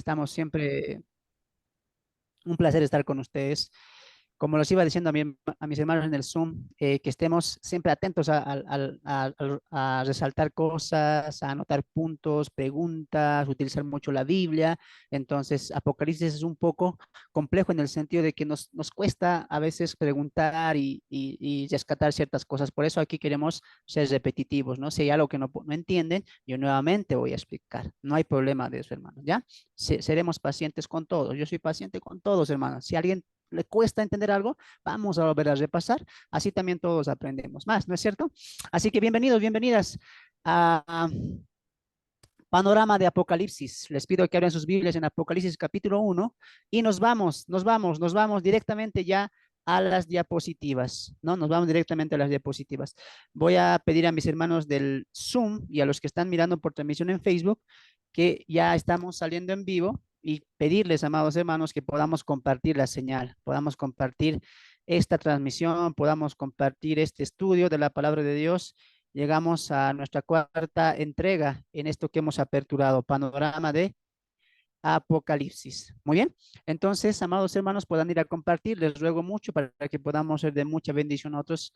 Estamos siempre, un placer estar con ustedes. Como los iba diciendo a mis hermanos en el Zoom, que estemos siempre atentos a resaltar cosas, a anotar puntos, preguntas, utilizar mucho la Biblia. Entonces, Apocalipsis es un poco complejo en el sentido de que nos cuesta a veces preguntar y rescatar ciertas cosas. Por eso aquí queremos ser repetitivos, ¿no? Si hay algo que no entienden, yo nuevamente voy a explicar. No hay problema de eso, hermanos, ¿ya? Seremos pacientes con todos. Yo soy paciente con todos, hermanos. Si alguien le cuesta entender algo, vamos a volver a repasar, así también todos aprendemos más, ¿no es cierto? Así que bienvenidos, bienvenidas a Panorama de Apocalipsis. Les pido que abran sus Biblias en Apocalipsis capítulo 1 y nos vamos directamente ya a las diapositivas, ¿no? Nos vamos directamente a las diapositivas. Voy a pedir a mis hermanos del Zoom y a los que están mirando por transmisión en Facebook que ya estamos saliendo en vivo y pedirles, amados hermanos, que podamos compartir la señal, podamos compartir esta transmisión, podamos compartir este estudio de la palabra de Dios. Llegamos a nuestra cuarta entrega en esto que hemos aperturado, Panorama de Apocalipsis. Muy bien, entonces, amados hermanos, puedan ir a compartir. Les ruego mucho para que podamos ser de mucha bendición a otras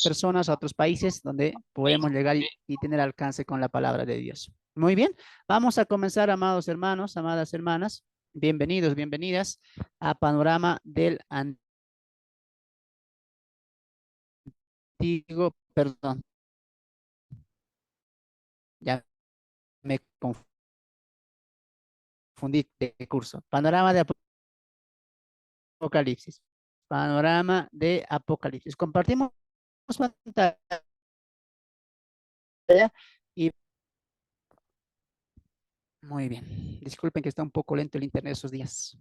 personas, a otros países donde podemos llegar y tener alcance con la palabra de Dios. Muy bien, vamos a comenzar, amados hermanos, amadas hermanas. Bienvenidos, bienvenidas a Panorama del Antiguo, perdón, ya me confundí de curso. Panorama de Apocalipsis. Panorama de Apocalipsis. Compartimos pantalla y muy bien. Disculpen que está un poco lento el internet esos días.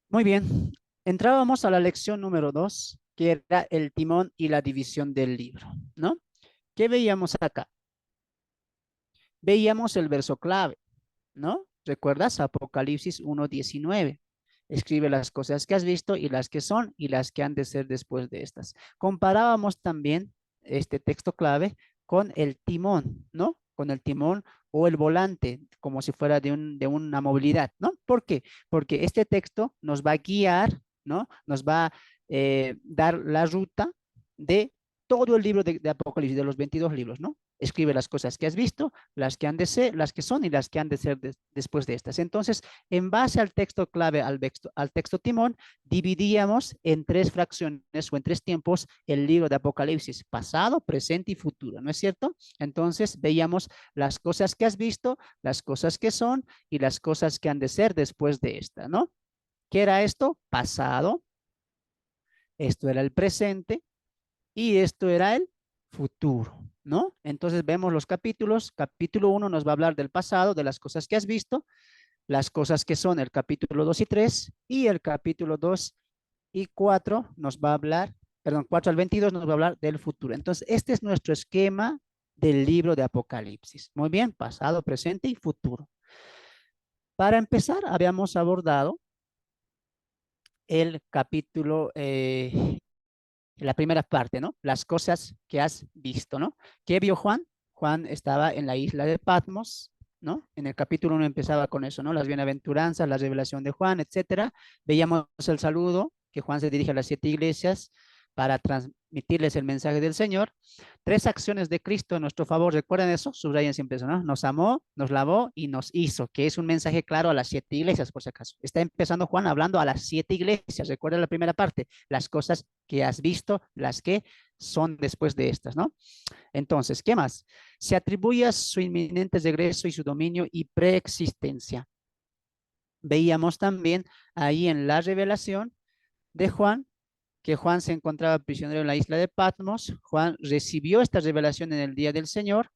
Muy bien. Entrábamos a la lección número 2, que era el timón y la división del libro, ¿no? ¿Qué veíamos acá? Veíamos el verso clave, ¿no? ¿Recuerdas? Apocalipsis 1:19. Escribe las cosas que has visto y las que son y las que han de ser después de estas. Comparábamos también este texto clave con el timón, ¿no? Con el timón o el volante, como si fuera de una movilidad, ¿no? ¿Por qué? Porque este texto nos va a guiar, ¿no? Nos va a dar la ruta de todo el libro de Apocalipsis, de los 22 libros, ¿no? Escribe las cosas que has visto, las que han de ser, las que son y las que han de ser después de estas. Entonces, en base al texto clave, al texto timón, dividíamos en 3 fracciones o en 3 tiempos el libro de Apocalipsis, pasado, presente y futuro, ¿no es cierto? Entonces, veíamos las cosas que has visto, las cosas que son y las cosas que han de ser después de esta, ¿no? ¿Qué era esto? Pasado, esto era el presente y esto era el futuro, ¿no? Entonces vemos los capítulos. Capítulo 1 nos va a hablar del pasado, de las cosas que has visto, las cosas que son el capítulo 2 y 3, y el capítulo 2 y 4 nos va a hablar, perdón, 4 al 22 nos va a hablar del futuro. Entonces, este es nuestro esquema del libro de Apocalipsis. Muy bien, pasado, presente y futuro. Para empezar, habíamos abordado el capítulo la primera parte, ¿no? Las cosas que has visto, ¿no? ¿Qué vio Juan? Juan estaba en la isla de Patmos, ¿no? En el capítulo 1 empezaba con eso, ¿no? Las bienaventuranzas, la revelación de Juan, etcétera. Veíamos el saludo que Juan se dirige a las 7 iglesias para transmitirles el mensaje del Señor. 3 acciones de Cristo en nuestro favor, ¿recuerdan eso? Subrayen siempre eso, ¿no? Nos amó, nos lavó y nos hizo, que es un mensaje claro a las 7 iglesias, por si acaso. Está empezando Juan hablando a las 7 iglesias, recuerda la primera parte, las cosas que has visto, las que son después de estas, ¿no? Entonces, ¿qué más? Se atribuye a su inminente regreso y su dominio y preexistencia. Veíamos también ahí en la revelación de Juan que Juan se encontraba prisionero en la isla de Patmos. Juan recibió esta revelación en el día del Señor,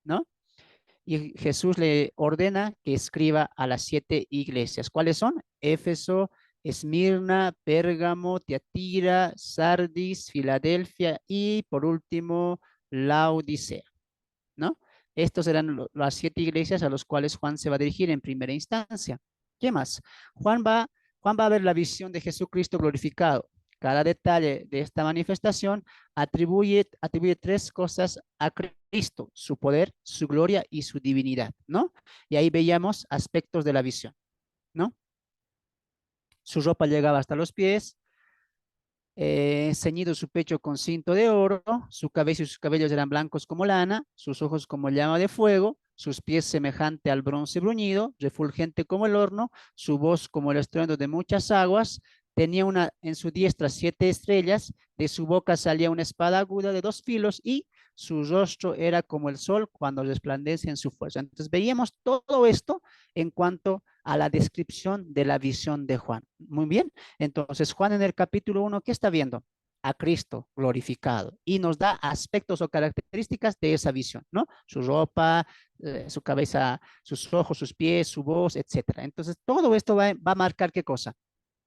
¿no? Y Jesús le ordena que escriba a las 7 iglesias. ¿Cuáles son? Éfeso, Esmirna, Pérgamo, Tiatira, Sardis, Filadelfia y por último Laodicea, ¿no? Estos eran las 7 iglesias a las cuales Juan se va a dirigir en primera instancia. ¿Qué más? Juan va a ver la visión de Jesucristo glorificado. Cada detalle de esta manifestación atribuye tres cosas a Cristo: su poder, su gloria y su divinidad, ¿no? Y ahí veíamos aspectos de la visión, ¿no? Su ropa llegaba hasta los pies, ceñido su pecho con cinto de oro, su cabeza y sus cabellos eran blancos como lana, sus ojos como llama de fuego, sus pies semejante al bronce bruñido, refulgente como el horno, su voz como el estruendo de muchas aguas, tenía en su diestra 7 estrellas, de su boca salía una espada aguda de 2 filos y su rostro era como el sol cuando resplandece en su fuerza. Entonces veíamos todo esto en cuanto a la descripción de la visión de Juan. Muy bien. Entonces, Juan en el capítulo 1, ¿qué está viendo? A Cristo glorificado y nos da aspectos o características de esa visión, ¿no? Su ropa, su cabeza, sus ojos, sus pies, su voz, etcétera. Entonces, todo esto va a marcar qué cosa: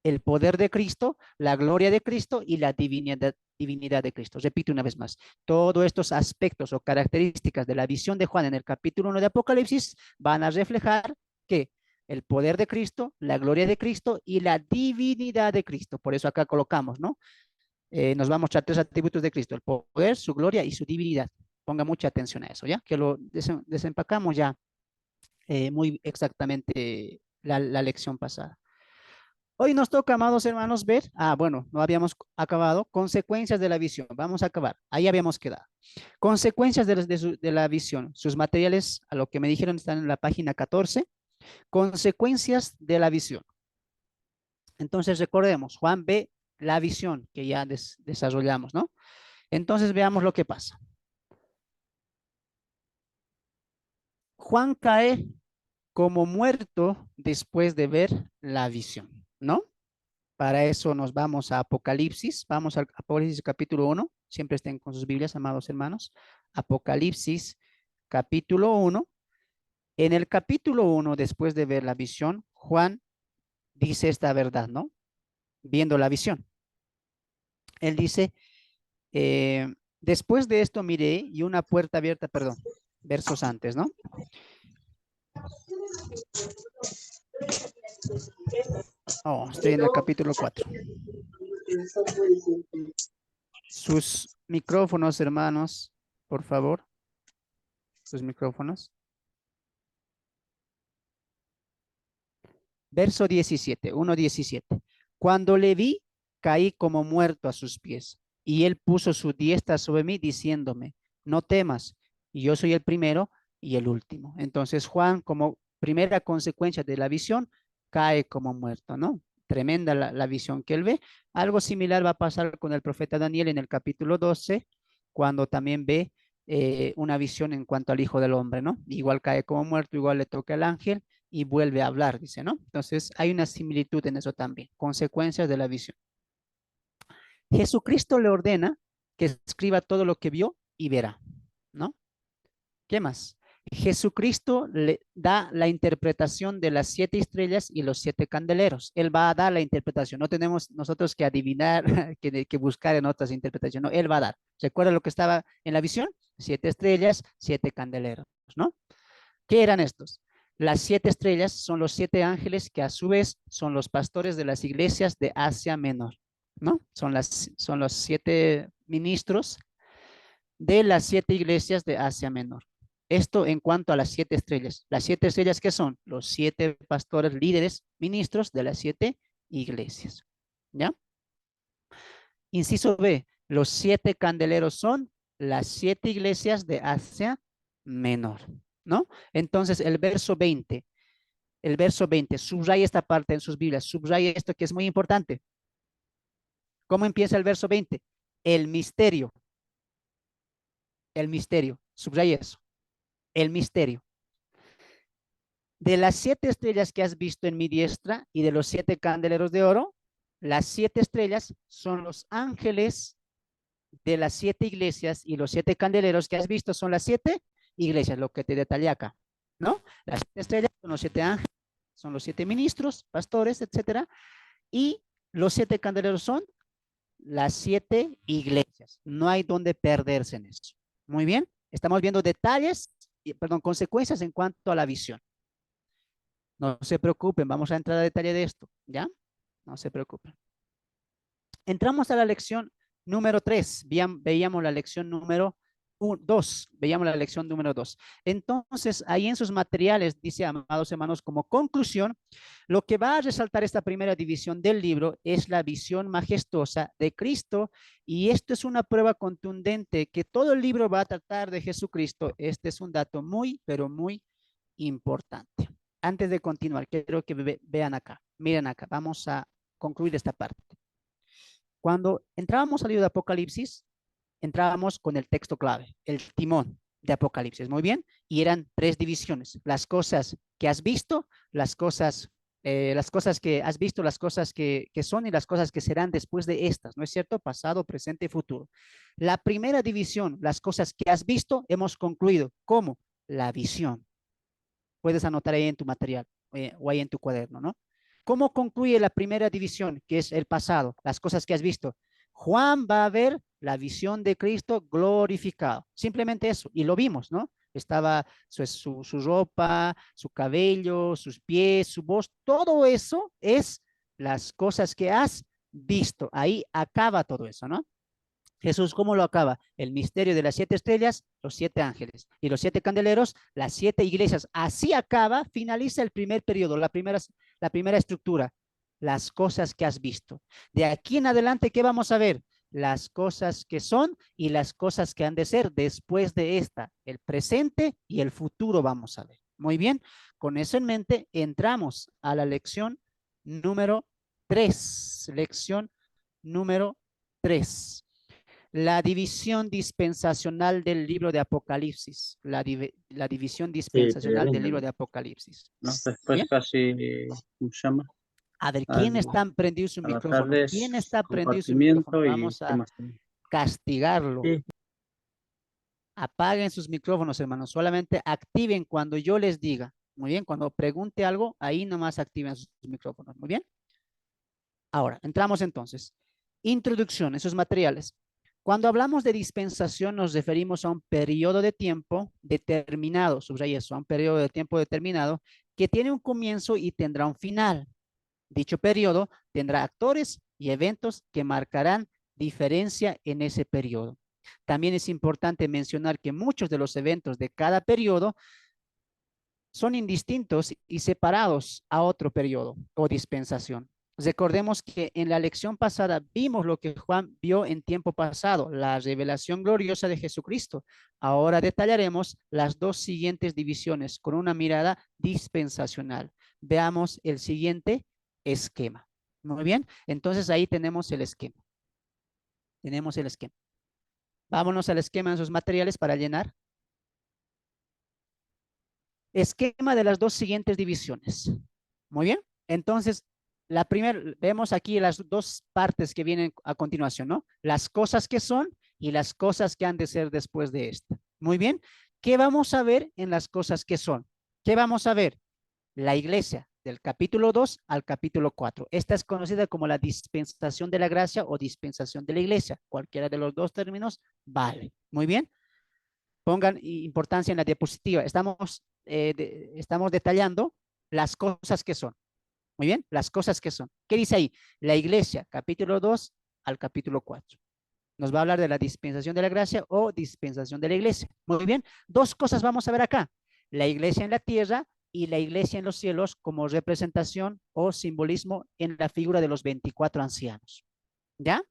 el poder de Cristo, la gloria de Cristo y la divinidad de Cristo. Repito una vez más, todos estos aspectos o características de la visión de Juan en el capítulo 1 de Apocalipsis van a reflejar que el poder de Cristo, la gloria de Cristo y la divinidad de Cristo. Por eso acá colocamos, ¿no? Nos va a mostrar 3 atributos de Cristo: el poder, su gloria y su divinidad. Ponga mucha atención a eso, ¿ya? Que lo desempacamos ya muy exactamente la lección pasada. Hoy nos toca, amados hermanos, ver, bueno, no habíamos acabado, consecuencias de la visión. Vamos a acabar, ahí habíamos quedado. Consecuencias de la visión. Sus materiales, a lo que me dijeron, están en la página 14. Consecuencias de la visión. Entonces recordemos, Juan ve la visión que ya desarrollamos, ¿no? Entonces veamos lo que pasa. Juan cae como muerto después de ver la visión, ¿no? Para eso nos vamos a Apocalipsis. Vamos al Apocalipsis capítulo 1. Siempre estén con sus Biblias, amados hermanos. Apocalipsis capítulo 1. En el capítulo 1, después de ver la visión, Juan dice esta verdad, ¿no? Viendo la visión. Él dice, después de esto miré y una puerta abierta, perdón, versos antes, ¿no? Oh, estoy en el capítulo 4. Sus micrófonos, hermanos, por favor. Sus micrófonos. Verso 17, 1:17. Cuando le vi, caí como muerto a sus pies, y él puso su diestra sobre mí, diciéndome, no temas, y yo soy el primero y el último. Entonces Juan, como primera consecuencia de la visión, cae como muerto, ¿no? Tremenda la visión que él ve. Algo similar va a pasar con el profeta Daniel en el capítulo 12, cuando también ve una visión en cuanto al Hijo del Hombre, ¿no? Igual cae como muerto, igual le toca al ángel y vuelve a hablar, dice, ¿no? Entonces hay una similitud en eso también, consecuencias de la visión. Jesucristo le ordena que escriba todo lo que vio y verá, ¿no? ¿Qué más? Jesucristo le da la interpretación de las 7 estrellas y los 7 candeleros. Él va a dar la interpretación. No tenemos nosotros que adivinar, que buscar en otras interpretaciones. No, él va a dar. ¿Recuerda lo que estaba en la visión? 7 estrellas, 7 candeleros, ¿no? ¿Qué eran estos? Las 7 estrellas son los 7 ángeles que a su vez son los pastores de las iglesias de Asia Menor, ¿no? Son los 7 ministros de las 7 iglesias de Asia Menor. Esto en cuanto a las 7 estrellas. Las 7 estrellas, ¿qué son? Los 7 pastores, líderes, ministros de las 7 iglesias. ¿Ya? Inciso B, los 7 candeleros son las 7 iglesias de Asia Menor, ¿no? Entonces el verso 20, subraya esta parte en sus Biblias, subraya esto que es muy importante. ¿Cómo empieza el verso 20? El misterio, subraya eso, el misterio. De las 7 estrellas que has visto en mi diestra y de los 7 candeleros de oro, las 7 estrellas son los ángeles de las 7 iglesias y los 7 candeleros que has visto son las 7 iglesias, lo que te detallé acá, ¿no? Las 7 estrellas son los 7 ángeles, son los 7 ministros, pastores, etcétera, y los 7 candeleros son las 7 iglesias. No hay donde perderse en eso. Muy bien, estamos viendo detalles, perdón, consecuencias en cuanto a la visión. No se preocupen, vamos a entrar a detalle de esto, ¿ya? No se preocupen. Entramos a la lección número 3. Veíamos la lección número 2. Veíamos la lección número 2. Entonces, ahí en sus materiales, dice, amados hermanos, como conclusión, lo que va a resaltar esta primera división del libro es la visión majestuosa de Cristo, y esto es una prueba contundente que todo el libro va a tratar de Jesucristo. Este es un dato muy, pero muy importante. Antes de continuar, quiero que vean acá, miren acá, vamos a concluir esta parte. Cuando entrábamos al libro de Apocalipsis, entrábamos con el texto clave, el timón de Apocalipsis, muy bien, y eran 3 divisiones: las cosas que has visto, las cosas que has visto, las cosas que son y las cosas que serán después de estas, ¿no es cierto? Pasado, presente y futuro. La primera división, las cosas que has visto, hemos concluido como la visión. Puedes anotar ahí en tu material o ahí en tu cuaderno, ¿no? ¿Cómo concluye la primera división, que es el pasado, las cosas que has visto? Juan va a ver la visión de Cristo glorificado. Simplemente eso, y lo vimos, ¿no? Estaba su ropa, su cabello, sus pies, su voz, todo eso es las cosas que has visto. Ahí acaba todo eso, ¿no? Jesús, ¿cómo lo acaba? El misterio de las 7 estrellas, los 7 ángeles y los 7 candeleros, las 7 iglesias. Así acaba, finaliza el primer periodo, la primera estructura, las cosas que has visto. De aquí en adelante, ¿qué vamos a ver? Las cosas que son y las cosas que han de ser después de esta, el presente y el futuro vamos a ver. Muy bien, con eso en mente, entramos a la lección número 3. Lección número 3. La división dispensacional del libro de Apocalipsis. La división Sí, dispensacional del libro de Apocalipsis. ¿no? Después Bien. casi, ¿cómo se llama? A ver, ¿quién Al, está prendido su a la micrófono? tarde ¿Quién es está prendido su micrófono? compartimiento y Vamos qué a más tenemos. castigarlo. Sí, Apaguen sus micrófonos, hermanos. Solamente activen cuando yo les diga. Muy bien, cuando pregunte algo, ahí nomás activen sus micrófonos. Muy bien. Ahora, entramos entonces. Introducción, esos materiales. Cuando hablamos de dispensación, nos referimos a un periodo de tiempo determinado, subraya eso, a un periodo de tiempo determinado que tiene un comienzo y tendrá un final. Dicho periodo tendrá actores y eventos que marcarán diferencia en ese periodo. También es importante mencionar que muchos de los eventos de cada periodo son indistintos y separados a otro periodo o dispensación. Recordemos que en la lección pasada vimos lo que Juan vio en tiempo pasado, la revelación gloriosa de Jesucristo. Ahora detallaremos las 2 siguientes divisiones con una mirada dispensacional. Veamos el siguiente esquema. Muy bien, entonces ahí tenemos el esquema. Tenemos el esquema. Vámonos al esquema en sus materiales para llenar. Esquema de las 2 siguientes divisiones. Muy bien. Entonces, la primera, vemos aquí las 2 partes que vienen a continuación, ¿no? Las cosas que son y las cosas que han de ser después de esta. Muy bien. ¿Qué vamos a ver en las cosas que son? ¿Qué vamos a ver? La iglesia, del capítulo 2 al capítulo 4. Esta es conocida como la dispensación de la gracia o dispensación de la iglesia. Cualquiera de los 2 términos vale. Muy bien. Pongan importancia en la diapositiva. Estamos detallando las cosas que son. Muy bien, las cosas que son. ¿Qué dice ahí? La iglesia, capítulo 2 al capítulo 4. Nos va a hablar de la dispensación de la gracia o dispensación de la iglesia. Muy bien, 2 cosas vamos a ver acá. La iglesia en la tierra y la iglesia en los cielos como representación o simbolismo en la figura de los 24 ancianos. ¿Ya?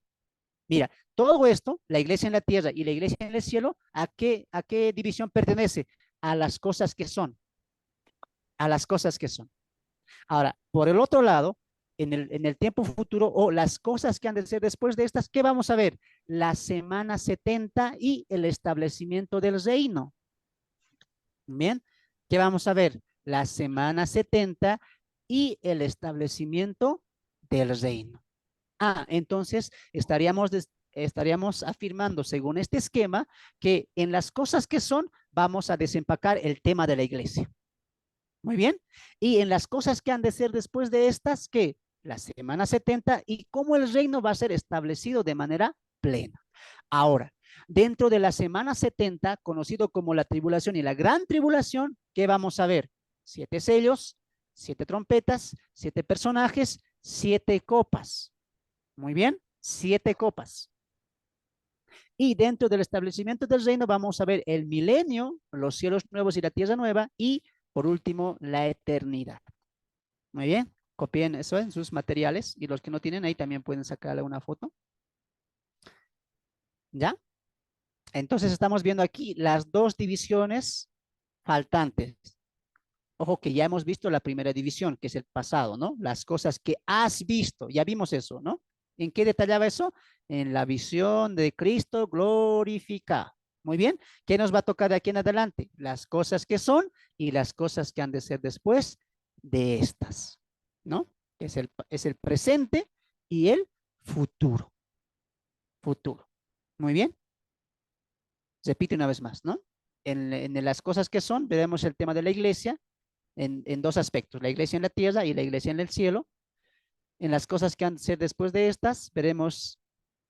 Mira, todo esto, la iglesia en la tierra y la iglesia en el cielo, a qué división pertenece? A las cosas que son. A las cosas que son. Ahora, por el otro lado, en el tiempo futuro o las cosas que han de ser después de estas, ¿qué vamos a ver? La semana 70 y el establecimiento del reino. Bien, ¿qué vamos a ver? La semana 70 y el establecimiento del reino. Entonces estaríamos afirmando, según este esquema, que en las cosas que son, vamos a desempacar el tema de la iglesia. Muy bien. Y en las cosas que han de ser después de estas, que la semana 70 y cómo el reino va a ser establecido de manera plena. Ahora, dentro de la semana 70, conocido como la tribulación y la gran tribulación, ¿qué vamos a ver? 7 sellos, 7 trompetas, 7 personajes, 7 copas. Muy bien. 7 copas. Y dentro del establecimiento del reino vamos a ver el milenio, los cielos nuevos y la tierra nueva, y por último, la eternidad. Muy bien, copien eso en sus materiales y los que no tienen ahí también pueden sacarle una foto. ¿Ya? Entonces estamos viendo aquí las dos divisiones faltantes. Ojo que ya hemos visto la primera división, que es el pasado, ¿no? Las cosas que has visto, ya vimos eso, ¿no? ¿En qué detallaba eso? En la visión de Cristo glorificado. Muy bien, ¿qué nos va a tocar de aquí en adelante? Las cosas que son y las cosas que han de ser después de estas, ¿no? Es el presente y el futuro. Futuro. Muy bien, repito una vez más, ¿no? En las cosas que son, veremos el tema de la iglesia en dos aspectos, la iglesia en la tierra y la iglesia en el cielo. En las cosas que han de ser después de estas, veremos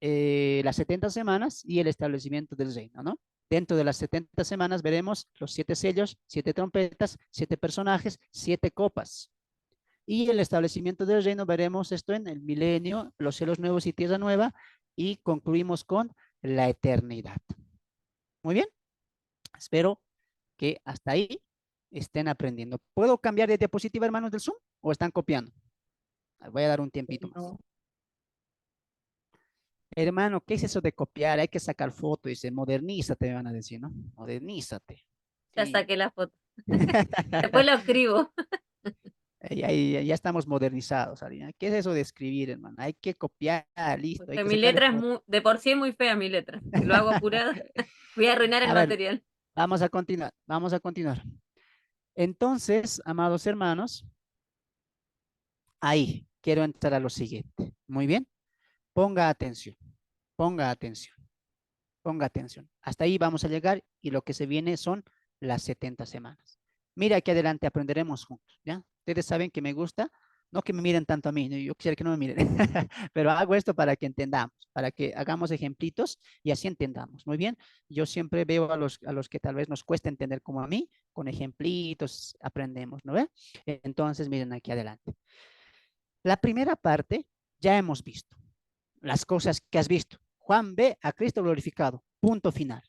las 70 semanas y el establecimiento del reino, ¿no? Dentro de las 70 semanas veremos los 7 sellos, 7 trompetas, 7 personajes, 7 copas. Y el establecimiento del reino veremos esto en el milenio, los cielos nuevos y tierra nueva, y concluimos con la eternidad. Muy bien, espero que hasta ahí estén aprendiendo. ¿Puedo cambiar de diapositiva, hermanos del Zoom? ¿O están copiando? Voy a dar un tiempito más. No, Hermano, ¿qué es eso de copiar? Hay que sacar foto, dice, modernízate, me van a decir, ¿no? Modernízate. ya Sí. saqué la foto. Después lo escribo. Ya estamos modernizados, Arina. ¿Qué es eso de escribir, hermano? Hay que copiar, listo, hay Porque que mi sacarle letra es foto. de por sí es muy fea mi letra. Si lo hago apurado, voy a arruinar el A ver, material. vamos a continuar, vamos a continuar. Entonces, amados hermanos, ahí quiero entrar a lo siguiente. Muy bien, ponga atención, ponga atención. Ponga atención. Hasta ahí vamos a llegar y lo que se viene son las 70 semanas. Mira, aquí adelante aprenderemos juntos, ¿ya? Ustedes saben que me gusta, no que me miren tanto a mí, ¿no? Yo quisiera que no me miren, pero hago esto para que entendamos, para que hagamos ejemplitos y así entendamos. Muy bien, yo siempre veo a los que tal vez nos cuesta entender como a mí, con ejemplitos aprendemos, ¿no ve? Entonces, miren aquí adelante. La primera parte ya hemos visto las cosas que has visto. Juan ve a Cristo glorificado, punto final,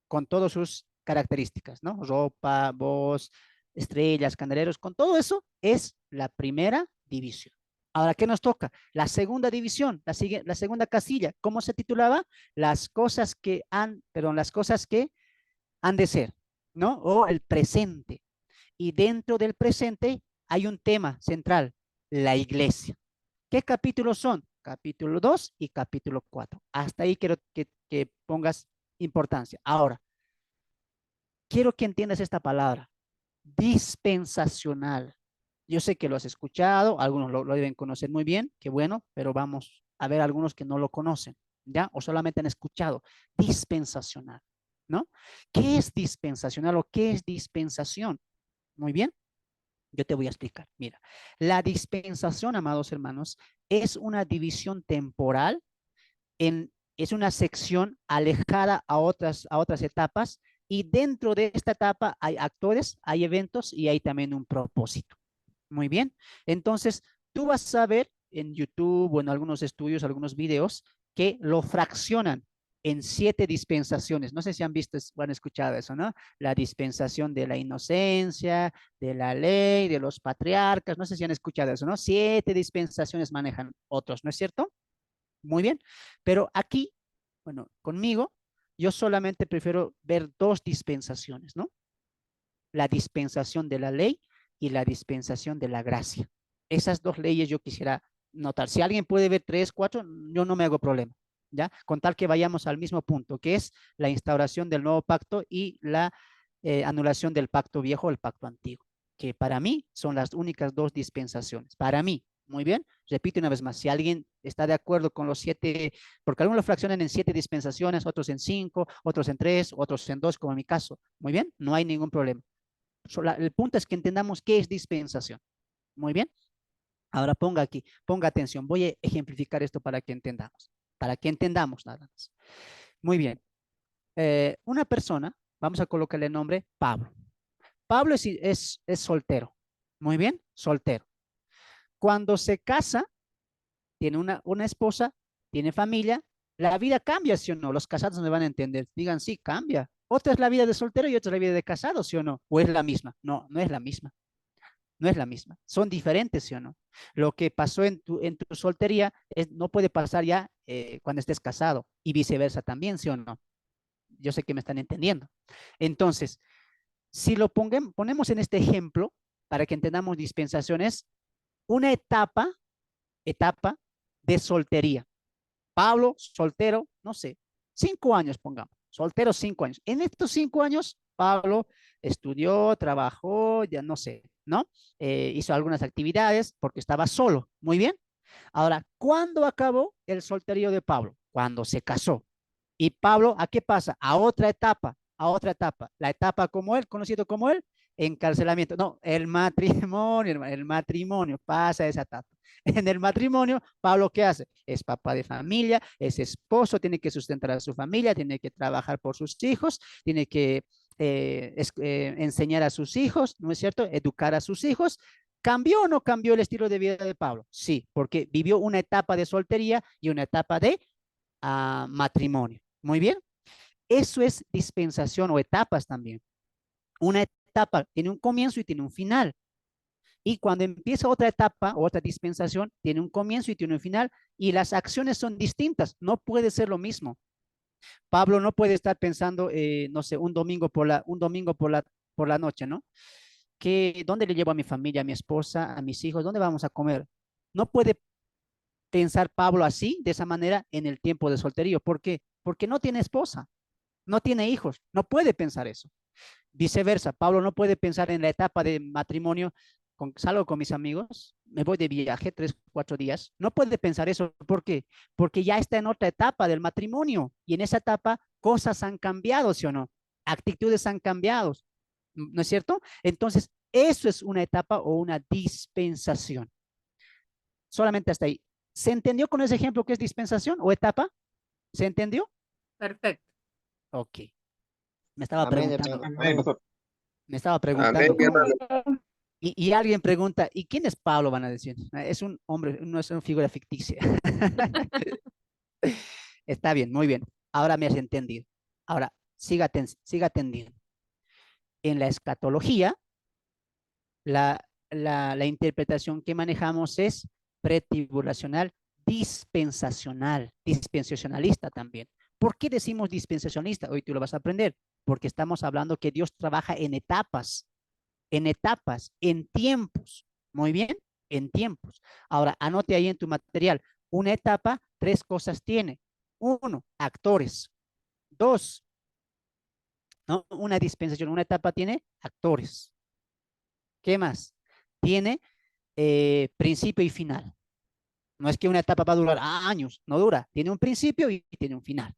con todas sus características, ¿no? Ropa, voz, estrellas, candeleros, con todo eso es la primera división. Ahora, ¿qué nos toca? La segunda división, la segunda casilla. ¿Cómo se titulaba? Las cosas que han de ser, ¿no? O el presente. Y dentro del presente hay un tema central, la iglesia. ¿Qué capítulos son? Capítulo 2 y capítulo 4. Hasta ahí quiero que pongas importancia. Ahora, quiero que entiendas esta palabra, dispensacional. Yo sé que lo has escuchado, algunos lo deben conocer muy bien, qué bueno, pero vamos a ver algunos que no lo conocen, ¿ya? O solamente han escuchado. Dispensacional, ¿no? ¿Qué es dispensacional o qué es dispensación? Muy bien. Yo te voy a explicar. Mira, la dispensación, amados hermanos, es una división temporal, es una sección alejada a otras etapas y dentro de esta etapa hay actores, hay eventos y hay también un propósito. Muy bien. Entonces, tú vas a ver en YouTube o en algunos estudios, algunos videos, que lo fraccionan en 7 dispensaciones. No sé si han visto o han escuchado eso, ¿no? La dispensación de la inocencia, de la ley, de los patriarcas. No sé si han escuchado eso, ¿no? 7 dispensaciones manejan otros, ¿no es cierto? Muy bien. Pero aquí, bueno, conmigo, yo solamente prefiero ver 2 dispensaciones, ¿no? La dispensación de la ley y la dispensación de la gracia. Esas 2 leyes yo quisiera notar. Si alguien puede ver 3, 4, yo no me hago problema, ¿ya? Con tal que vayamos al mismo punto, que es la instauración del nuevo pacto y la anulación del pacto viejo o el pacto antiguo, que para mí son las únicas 2 dispensaciones. Para mí, muy bien, repito una vez más, si alguien está de acuerdo con los 7, porque algunos lo fraccionan en 7 dispensaciones, otros en 5, otros en 3, otros en 2, como en mi caso, muy bien, no hay ningún problema. El punto es que entendamos qué es dispensación. Muy bien. Ahora ponga aquí, ponga atención. Voy a ejemplificar esto para que entendamos nada más. Muy bien. Una persona, vamos a colocarle el nombre Pablo. Pablo es soltero. Muy bien, soltero. Cuando se casa, tiene una esposa, tiene familia, la vida cambia, ¿sí o no? Los casados me van a entender. Digan, sí, cambia. Otra es la vida de soltero y otra es la vida de casado, ¿sí o no? ¿O es la misma? No, no es la misma. No es la misma. Son diferentes, ¿sí o no? Lo que pasó en tu soltería no puede pasar ya cuando estés casado y viceversa también, ¿sí o no? Yo sé que me están entendiendo. Entonces, si lo ponemos en este ejemplo, para que entendamos dispensaciones, una etapa de soltería. Pablo, soltero, no sé, 5 años pongamos, soltero 5 años. En estos 5 años, Pablo estudió, trabajó, ya no sé, ¿no? Hizo algunas actividades porque estaba solo, muy bien. Ahora, ¿cuándo acabó el solterío de Pablo? Cuando se casó. Y Pablo, ¿a qué pasa? A otra etapa, a otra etapa. La etapa como él, conocido como él, encarcelamiento. No, el matrimonio, hermano, el matrimonio, pasa esa etapa. En el matrimonio, Pablo, ¿qué hace? Es papá de familia, es esposo, tiene que sustentar a su familia, tiene que trabajar por sus hijos, tiene que enseñar a sus hijos, ¿no es cierto? Educar a sus hijos. ¿Cambió o no cambió el estilo de vida de Pablo? Sí, porque vivió una etapa de soltería y una etapa de matrimonio. Muy bien. Eso es dispensación o etapas también. Una etapa tiene un comienzo y tiene un final. Y cuando empieza otra etapa, otra dispensación, tiene un comienzo y tiene un final. Y las acciones son distintas. No puede ser lo mismo. Pablo no puede estar pensando, no sé, un domingo por la noche, ¿no? ¿Dónde le llevo a mi familia, a mi esposa, a mis hijos? ¿Dónde vamos a comer? No puede pensar Pablo así, de esa manera, en el tiempo de solterío. ¿Por qué? Porque no tiene esposa, no tiene hijos, no puede pensar eso. Viceversa, Pablo no puede pensar en la etapa de matrimonio, salgo con mis amigos, me voy de viaje 3, 4 días, no puede pensar eso. ¿Por qué? Porque ya está en otra etapa del matrimonio y en esa etapa cosas han cambiado, ¿sí o no? Actitudes han cambiado, ¿no es cierto? Entonces, eso es una etapa o una dispensación. Solamente hasta ahí. ¿Se entendió con ese ejemplo que es dispensación o etapa? ¿Se entendió? Perfecto. Ok. Me estaba Amén, preguntando, hermano. Amén. me estaba Amén, preguntando cómo. hermano. Y alguien pregunta, ¿y quién es Pablo? Van a decir. Es un hombre, no es una figura ficticia. Está bien, muy bien. Ahora me has entendido. Ahora, siga atendiendo. En la escatología, la interpretación que manejamos es pretribulacional, dispensacionalista también. ¿Por qué decimos dispensacionalista? Hoy tú lo vas a aprender, porque estamos hablando que Dios trabaja en tiempos. Muy bien, en tiempos. Ahora, anote ahí en tu material, una etapa, 3 cosas tiene. 1, actores. 2, ¿no? Una dispensación, una etapa tiene actores. ¿Qué más? Tiene principio y final. No es que una etapa va a durar años, no dura. Tiene un principio y tiene un final.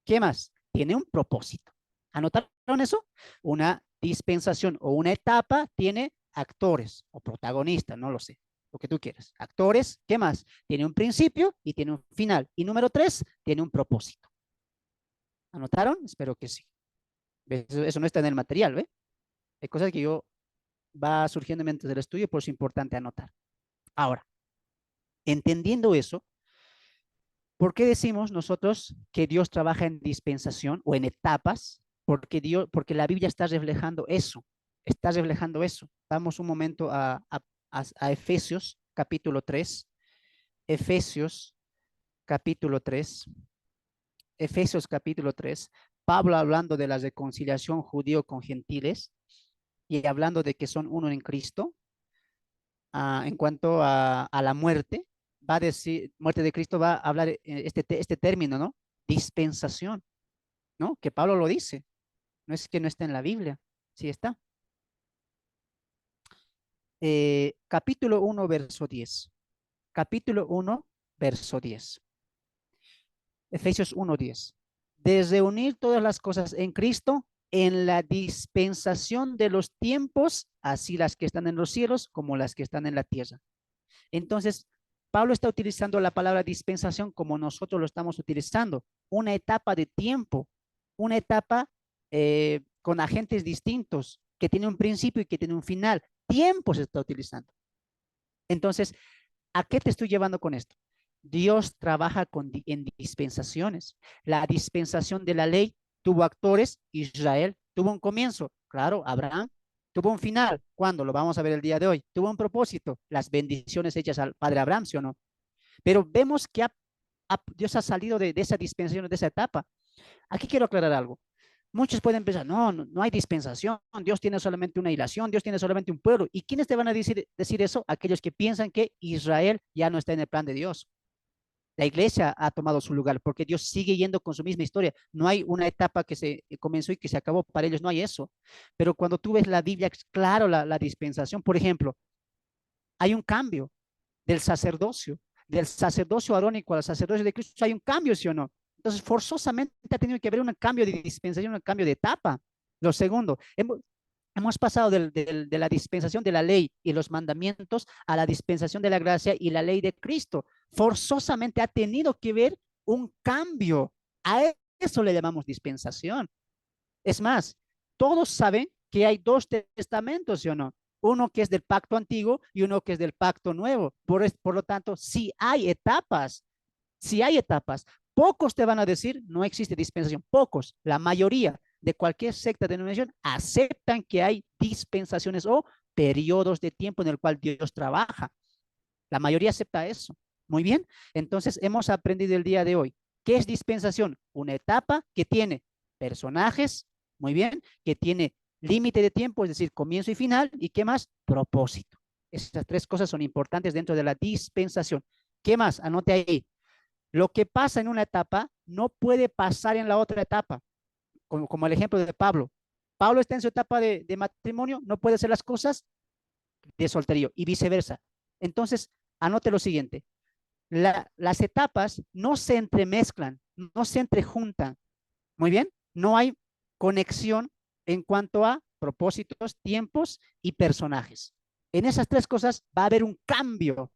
¿Qué más? Tiene un propósito. ¿Anotaron eso? Una dispensación o una etapa tiene actores o protagonistas, no lo sé, lo que tú quieras. Actores, ¿qué más? Tiene un principio y tiene un final. Y número 3, tiene un propósito. ¿Anotaron? Espero que sí. Eso no está en el material, ¿ve? Hay cosas que va surgiendo mientras el estudio, por eso es importante anotar. Ahora, entendiendo eso, ¿por qué decimos nosotros que Dios trabaja en dispensación o en etapas? Porque la Biblia está reflejando eso, está reflejando eso. Vamos un momento a Efesios capítulo 3, Efesios capítulo 3, Efesios capítulo 3, Pablo hablando de la reconciliación judío con gentiles y hablando de que son uno en Cristo. En cuanto a la muerte, va a decir, muerte de Cristo va a hablar este término, ¿no? Dispensación, ¿no? Que Pablo lo dice, no es que no está en la Biblia, sí está. Capítulo 1, verso 10. Capítulo 1, verso 10. Efesios 1, 10. De reunir todas las cosas en Cristo, en la dispensación de los tiempos, así las que están en los cielos como las que están en la tierra. Entonces, Pablo está utilizando la palabra dispensación como nosotros lo estamos utilizando, una etapa de tiempo, una etapa con agentes distintos, que tiene un principio y que tiene un final. Tiempo se está utilizando. Entonces, ¿a qué te estoy llevando con esto? Dios trabaja en dispensaciones. La dispensación de la ley tuvo actores, Israel tuvo un comienzo, claro, Abraham tuvo un final, ¿cuándo? Lo vamos a ver el día de hoy. Tuvo un propósito, las bendiciones hechas al padre Abraham, ¿sí o no? Pero vemos que Dios ha salido de esa dispensación, de esa etapa. Aquí quiero aclarar algo. Muchos pueden pensar, no hay dispensación, Dios tiene solamente una ilación, Dios tiene solamente un pueblo. ¿Y quiénes te van a decir eso? Aquellos que piensan que Israel ya no está en el plan de Dios. La iglesia ha tomado su lugar porque Dios sigue yendo con su misma historia. No hay una etapa que se comenzó y que se acabó. Para ellos no hay eso. Pero cuando tú ves la Biblia, es claro la dispensación. Por ejemplo, hay un cambio del sacerdocio arónico al sacerdocio de Cristo. Hay un cambio, ¿sí o no? Entonces, forzosamente ha tenido que haber un cambio de dispensación, un cambio de etapa. Lo segundo, hemos pasado de la dispensación de la ley y los mandamientos a la dispensación de la gracia y la ley de Cristo. Forzosamente ha tenido que ver un cambio. A eso le llamamos dispensación. Es más, todos saben que hay dos testamentos, ¿sí o no? Uno que es del pacto antiguo y uno que es del pacto nuevo. Por lo tanto, si hay etapas, si hay etapas, pocos te van a decir no existe dispensación. Pocos, la mayoría de cualquier secta de denominación aceptan que hay dispensaciones o periodos de tiempo en el cual Dios trabaja. La mayoría acepta eso. Muy bien, entonces hemos aprendido el día de hoy. ¿Qué es dispensación? Una etapa que tiene personajes, muy bien, que tiene límite de tiempo, es decir, comienzo y final, y ¿qué más? Propósito. Estas tres cosas son importantes dentro de la dispensación. ¿Qué más? Anote ahí. Lo que pasa en una etapa no puede pasar en la otra etapa, como el ejemplo de Pablo. Pablo está en su etapa de matrimonio, no puede hacer las cosas de solterío y viceversa. Entonces, anote lo siguiente. Las etapas no se entremezclan, no se entrejuntan. Muy bien, no hay conexión en cuanto a propósitos, tiempos y personajes. En esas tres cosas va a haber un cambio.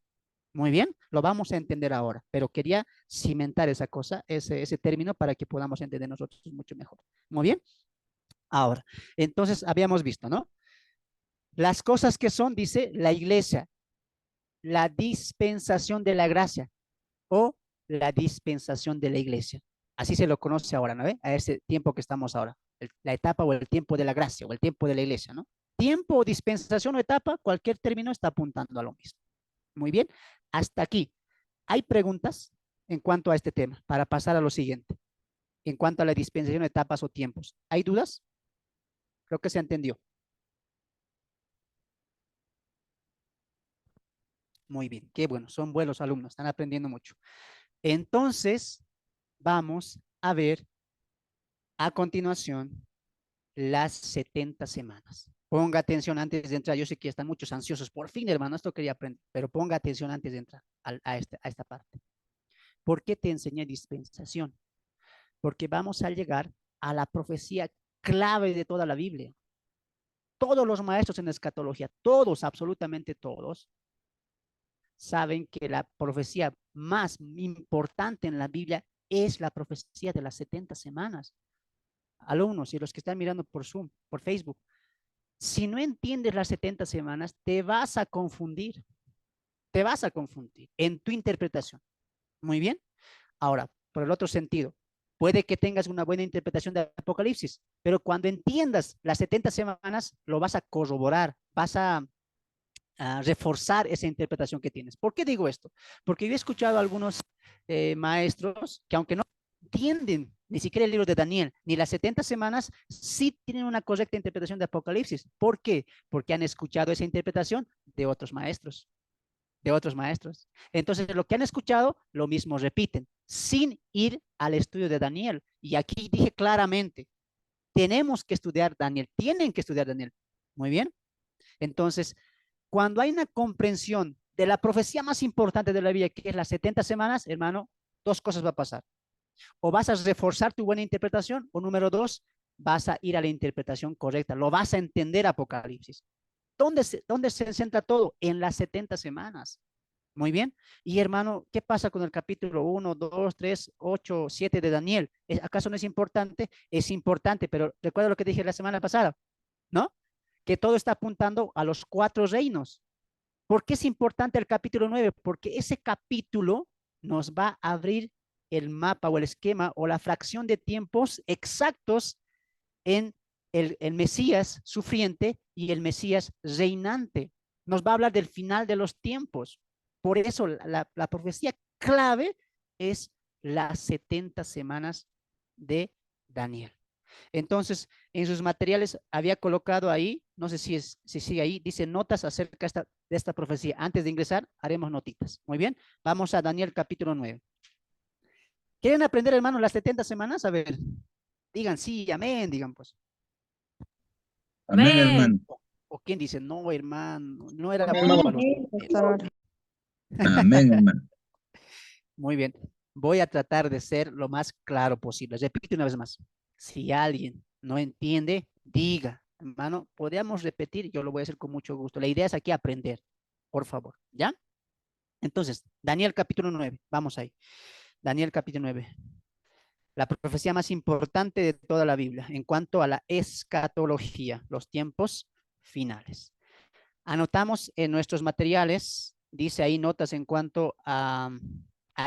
Muy bien, lo vamos a entender ahora, pero quería cimentar esa cosa, ese término para que podamos entender nosotros mucho mejor. Muy bien, ahora, entonces habíamos visto, ¿no? Las cosas que son, dice la iglesia, la dispensación de la gracia o la dispensación de la iglesia. Así se lo conoce ahora, ¿no? A ese tiempo que estamos ahora, la etapa o el tiempo de la gracia o el tiempo de la iglesia, ¿no? Tiempo, dispensación o etapa, cualquier término está apuntando a lo mismo. Muy bien, hasta aquí. ¿Hay preguntas en cuanto a este tema para pasar a lo siguiente? En cuanto a la dispensación de etapas o tiempos. ¿Hay dudas? Creo que se entendió. Muy bien, qué bueno, son buenos alumnos, están aprendiendo mucho. Entonces, vamos a ver a continuación las 70 semanas. Ponga atención antes de entrar. Yo sé que están muchos ansiosos. Por fin, hermano, esto quería aprender, pero ponga atención antes de entrar a esta parte. ¿Por qué te enseñé dispensación? Porque vamos a llegar a la profecía clave de toda la Biblia. Todos los maestros en escatología, todos, absolutamente todos, saben que la profecía más importante en la Biblia es la profecía de las 70 semanas. Alumnos y los que están mirando por Zoom, por Facebook, si no entiendes las 70 semanas, te vas a confundir en tu interpretación. Muy bien. Ahora, por el otro sentido, puede que tengas una buena interpretación de Apocalipsis, pero cuando entiendas las 70 semanas, lo vas a corroborar, vas a reforzar esa interpretación que tienes. ¿Por qué digo esto? Porque yo he escuchado a algunos maestros que aunque no entienden ni siquiera el libro de Daniel, ni las 70 semanas, sí tienen una correcta interpretación de Apocalipsis. ¿Por qué? Porque han escuchado esa interpretación de otros maestros, de otros maestros. Entonces, lo que han escuchado, lo mismo repiten, sin ir al estudio de Daniel. Y aquí dije claramente, tenemos que estudiar Daniel, tienen que estudiar Daniel. Muy bien. Entonces, cuando hay una comprensión de la profecía más importante de la Biblia, que es las 70 semanas, hermano, dos cosas va a pasar. O vas a reforzar tu buena interpretación, o número dos, vas a ir a la interpretación correcta, lo vas a entender Apocalipsis. ¿Dónde se centra todo? En las 70 semanas. Muy bien. Y hermano, ¿qué pasa con el capítulo 1, 2, 3, 8, 7 de Daniel? ¿Acaso no es importante? Es importante, pero recuerda lo que dije la semana pasada, ¿no? Que todo está apuntando a los 4 reinos. ¿Por qué es importante el capítulo 9? Porque ese capítulo nos va a abrir el mapa o el esquema o la fracción de tiempos exactos en el Mesías sufriente y el Mesías reinante. Nos va a hablar del final de los tiempos. Por eso la profecía clave es las 70 semanas de Daniel. Entonces, en sus materiales había colocado ahí, no sé si sigue ahí, dice notas acerca de esta profecía. Antes de ingresar, haremos notitas. Muy bien, vamos a Daniel capítulo 9. ¿Quieren aprender, hermanos, las 70 semanas? A ver, digan sí, amén, digan pues. Amén, hermano. Amén. O quién dice, no, hermano, no era Amén, bueno hermano. para los Sí, primeros. pastor. Amén, hermano. Muy bien, voy a tratar de ser lo más claro posible. Repito una vez más, si alguien no entiende, diga, hermano, podríamos repetir, yo lo voy a hacer con mucho gusto. La idea es aquí aprender, por favor, ¿ya? Entonces, Daniel capítulo 9, vamos ahí. Daniel capítulo 9. La profecía más importante de toda la Biblia en cuanto a la escatología, los tiempos finales. Anotamos en nuestros materiales, dice ahí notas en cuanto a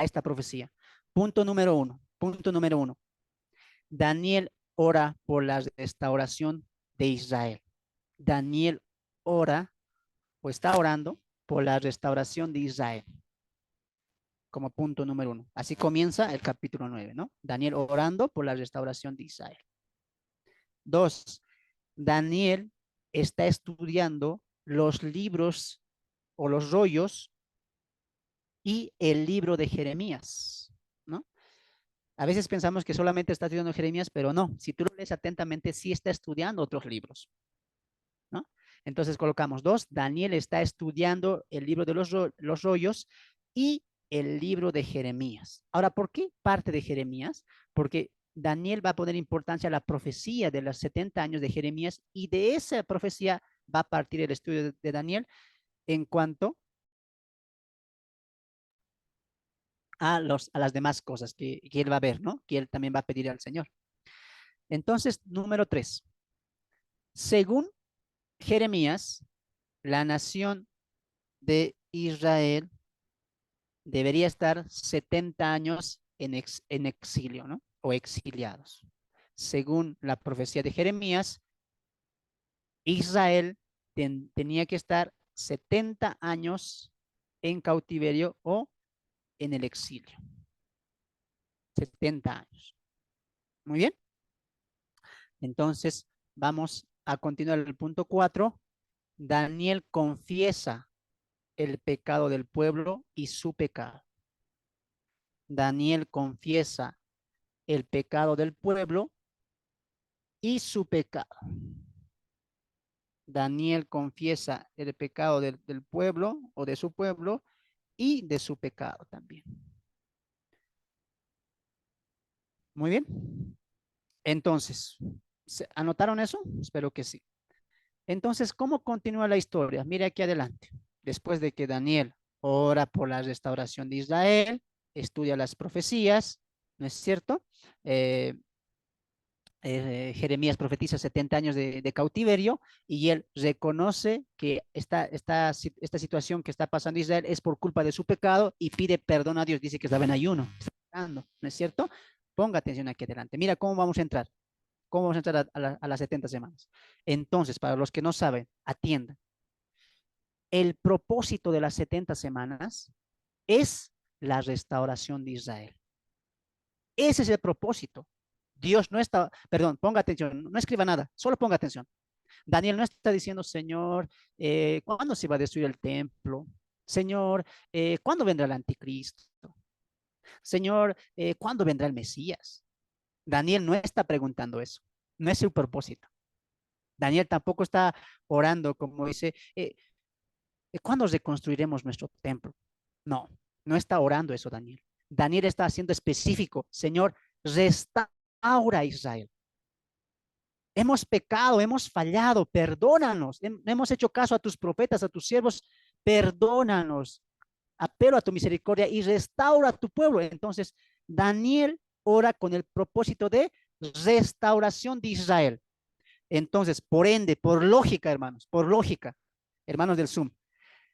esta profecía. Punto número uno. Punto número uno. Daniel ora por la restauración de Israel. Daniel ora o está orando por la restauración de Israel. Como punto número uno. Así comienza el capítulo 9, ¿no? Daniel orando por la restauración de Israel. Dos, Daniel está estudiando los libros o los rollos y el libro de Jeremías, ¿no? A veces pensamos que solamente está estudiando Jeremías, pero no. Si tú lo lees atentamente, sí está estudiando otros libros, ¿no? Entonces colocamos dos. Daniel está estudiando el libro de los rollos y el libro de Jeremías. Ahora, ¿por qué parte de Jeremías? Porque Daniel va a poner importancia a la profecía de los 70 años de Jeremías y de esa profecía va a partir el estudio de Daniel en cuanto a las demás cosas que él va a ver, ¿no? Que él también va a pedir al Señor. Entonces, número 3. Según Jeremías, la nación de Israel debería estar 70 años en exilio, ¿no? O exiliados. Según la profecía de Jeremías, Israel tenía que estar 70 años en cautiverio o en el exilio. 70 años. Muy bien. Entonces, vamos a continuar el punto 4. Daniel confiesa el pecado del pueblo y su pecado. Daniel confiesa el pecado del pueblo y su pecado. Daniel confiesa el pecado del pueblo o de su pueblo y de su pecado también. Muy bien. Entonces, ¿anotaron eso? Espero que sí. Entonces, ¿cómo continúa la historia? Mire aquí adelante. Después de que Daniel ora por la restauración de Israel, estudia las profecías, ¿no es cierto? Jeremías profetiza 70 años de cautiverio y él reconoce que esta situación que está pasando Israel es por culpa de su pecado y pide perdón a Dios. Dice que estaba en ayuno, ¿no es cierto? Ponga atención aquí adelante. Mira cómo vamos a entrar. ¿Cómo vamos a entrar a las 70 semanas? Entonces, para los que no saben, atiendan. El propósito de las 70 semanas es la restauración de Israel. Ese es el propósito. Dios no está, perdón, ponga atención, no escriba nada, solo ponga atención. Daniel no está diciendo, Señor, ¿cuándo se va a destruir el templo? Señor, ¿cuándo vendrá el anticristo? Señor, ¿cuándo vendrá el Mesías? Daniel no está preguntando eso, no es su propósito. Daniel tampoco está orando como dice, ¿cuándo reconstruiremos nuestro templo? No, no está orando eso Daniel. Daniel está haciendo específico, Señor, restaura a Israel. Hemos pecado, hemos fallado, perdónanos. Hemos hecho caso a tus profetas, a tus siervos, perdónanos. Apelo a tu misericordia y restaura a tu pueblo. Entonces, Daniel ora con el propósito de restauración de Israel. Entonces, por ende, por lógica, hermanos, por lógica, hermanos del Zoom,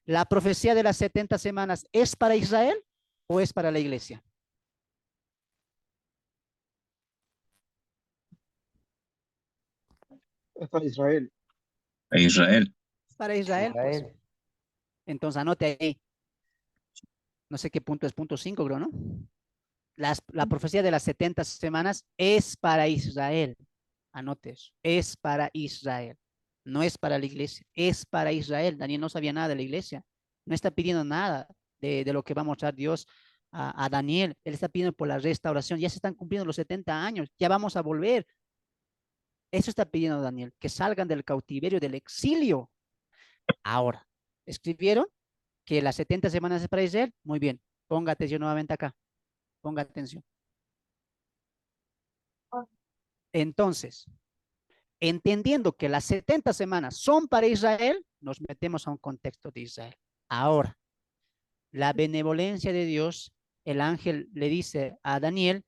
la profecía de las 70 semanas es para Israel. o es para la iglesia? Es para Israel. A Israel. Para Israel, pues. Israel. Entonces anote ahí. No sé qué punto es, punto 5, creo, ¿no? La profecía de las 70 semanas es para Israel. Anote eso. Es para Israel. No es para la iglesia. Es para Israel. Daniel no sabía nada de la iglesia. No está pidiendo nada de lo que va a mostrar Dios a Daniel. Él está pidiendo por la restauración. Ya se están cumpliendo los 70 años. Ya vamos a volver. Eso está pidiendo Daniel. Que salgan del cautiverio, del exilio. Ahora, ¿escribieron que las 70 semanas es para Israel? Muy bien. Ponga atención nuevamente acá. Ponga atención. Entonces, entendiendo que las 70 semanas son para Israel, nos metemos a un contexto de Israel. Ahora, la benevolencia de Dios, el ángel le dice a Daniel,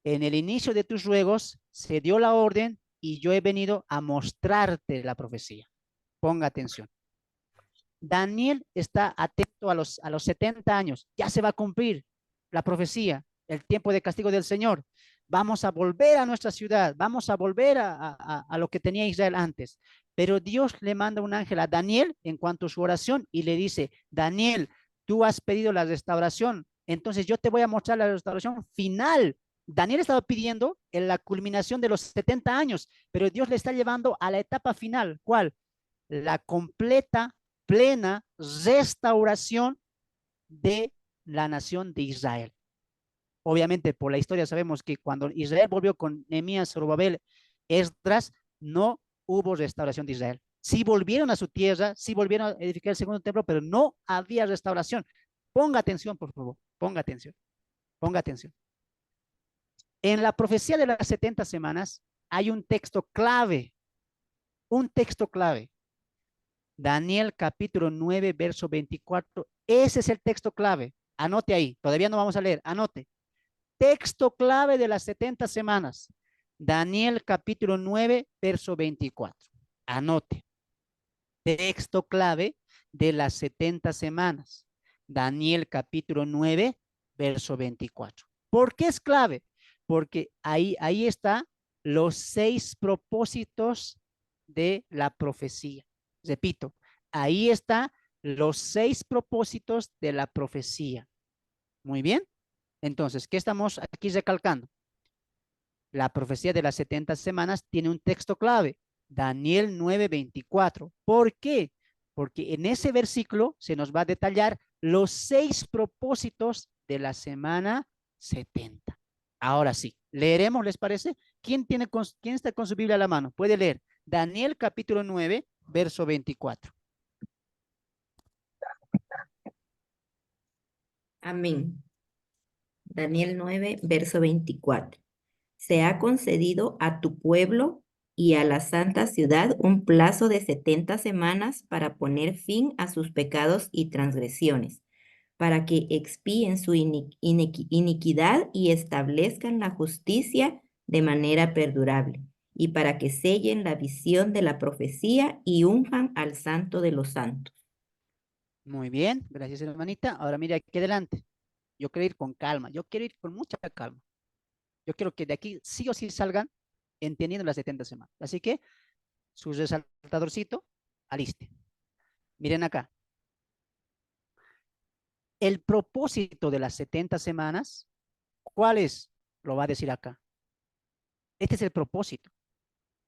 en el inicio de tus ruegos se dio la orden y yo he venido a mostrarte la profecía. Ponga atención. Daniel está atento a los 70 años. Ya se va a cumplir la profecía, el tiempo de castigo del Señor. Vamos a volver a nuestra ciudad. Vamos a volver a lo que tenía Israel antes. Pero Dios le manda un ángel a Daniel en cuanto a su oración y le dice, Daniel, tú has pedido la restauración. Entonces yo te voy a mostrar la restauración final. Daniel estaba pidiendo en la culminación de los 70 años, pero Dios le está llevando a la etapa final. ¿Cuál? La completa, plena restauración de la nación de Israel. Obviamente, por la historia sabemos que cuando Israel volvió con Nehemías, Zorobabel, Esdras, no hubo restauración de Israel. Sí volvieron a su tierra, sí volvieron a edificar el segundo templo, pero no había restauración. Ponga atención, por favor, ponga atención, ponga atención. En la profecía de las 70 semanas hay un texto clave, un texto clave. Daniel capítulo 9, verso 24. Ese es el texto clave. Anote ahí. Todavía no vamos a leer. Anote. Texto clave de las 70 semanas. Daniel capítulo 9, verso 24. Anote. Texto clave de las 70 semanas. Daniel capítulo 9, verso 24. ¿Por qué es clave? Porque ahí está los 6 propósitos de la profecía. Repito, ahí está los 6 propósitos de la profecía. Muy bien. Entonces, ¿qué estamos aquí recalcando? La profecía de las 70 semanas tiene un texto clave, Daniel 9:24. ¿Por qué? Porque en ese versículo se nos va a detallar los 6 propósitos de la semana 70. Ahora sí, leeremos, ¿les parece? ¿Quién está con su Biblia a la mano? Puede leer Daniel capítulo 9, verso 24. Amén. Daniel 9, verso 24. Se ha concedido a tu pueblo y a la santa ciudad un plazo de 70 semanas para poner fin a sus pecados y transgresiones, para que expíen su iniquidad y establezcan la justicia de manera perdurable, y para que sellen la visión de la profecía y unjan al santo de los santos. Muy bien, gracias hermanita. Ahora mire aquí adelante. Yo quiero ir con calma, yo quiero ir con mucha calma. Yo quiero que de aquí sí o sí salgan entendiendo las 70 semanas. Así que su resaltadorcito, aliste. Miren acá. El propósito de las 70 semanas, ¿cuál es? Lo va a decir acá. Este es el propósito.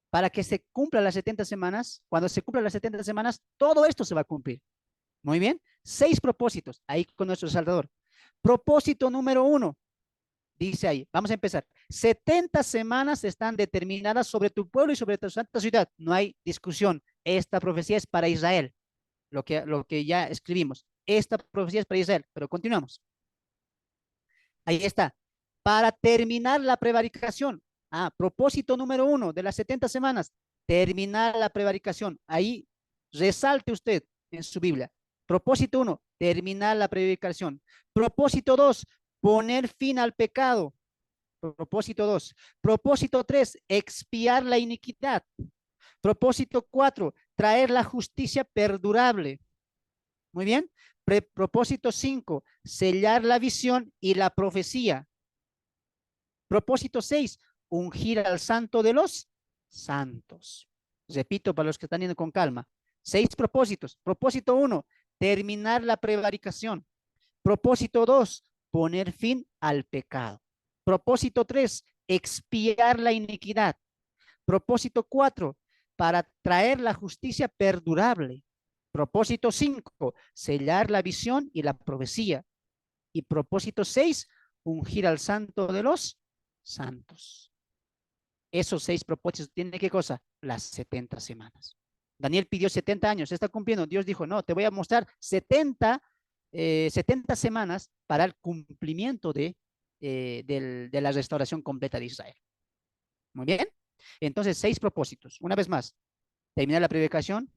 Para que se cumplan las 70 semanas, cuando se cumplan las 70 semanas, todo esto se va a cumplir. Muy bien. 6 propósitos, ahí con nuestro resaltador. Propósito número 1, dice ahí, vamos a empezar. 70 semanas están determinadas sobre tu pueblo y sobre tu santa ciudad. No hay discusión. Esta profecía es para Israel. Lo que ya escribimos. Esta profecía es para Israel. Pero continuamos. Ahí está. Para terminar la prevaricación. Propósito número 1 de las 70 semanas. Terminar la prevaricación. Ahí resalte usted en su Biblia. Propósito 1, terminar la prevaricación. Propósito 2, poner fin al pecado. Propósito 2. Propósito 3, expiar la iniquidad. Propósito 4, traer la justicia perdurable. Muy bien. Propósito 5, sellar la visión y la profecía. Propósito 6, ungir al santo de los santos. Repito para los que están yendo con calma. 6 propósitos. Propósito 1, terminar la prevaricación. Propósito 2, poner fin al pecado. Propósito 3, expiar la iniquidad. Propósito 4, para traer la justicia perdurable. Propósito 5, sellar la visión y la profecía. Y propósito 6, ungir al santo de los santos. Esos 6 propósitos tienen ¿qué cosa? Las 70 semanas. Daniel pidió 70 años, se está cumpliendo. Dios dijo, no, te voy a mostrar 70 semanas para el cumplimiento de la restauración completa de Israel. Muy bien. Entonces, 6 propósitos. Una vez más, terminar la predicación,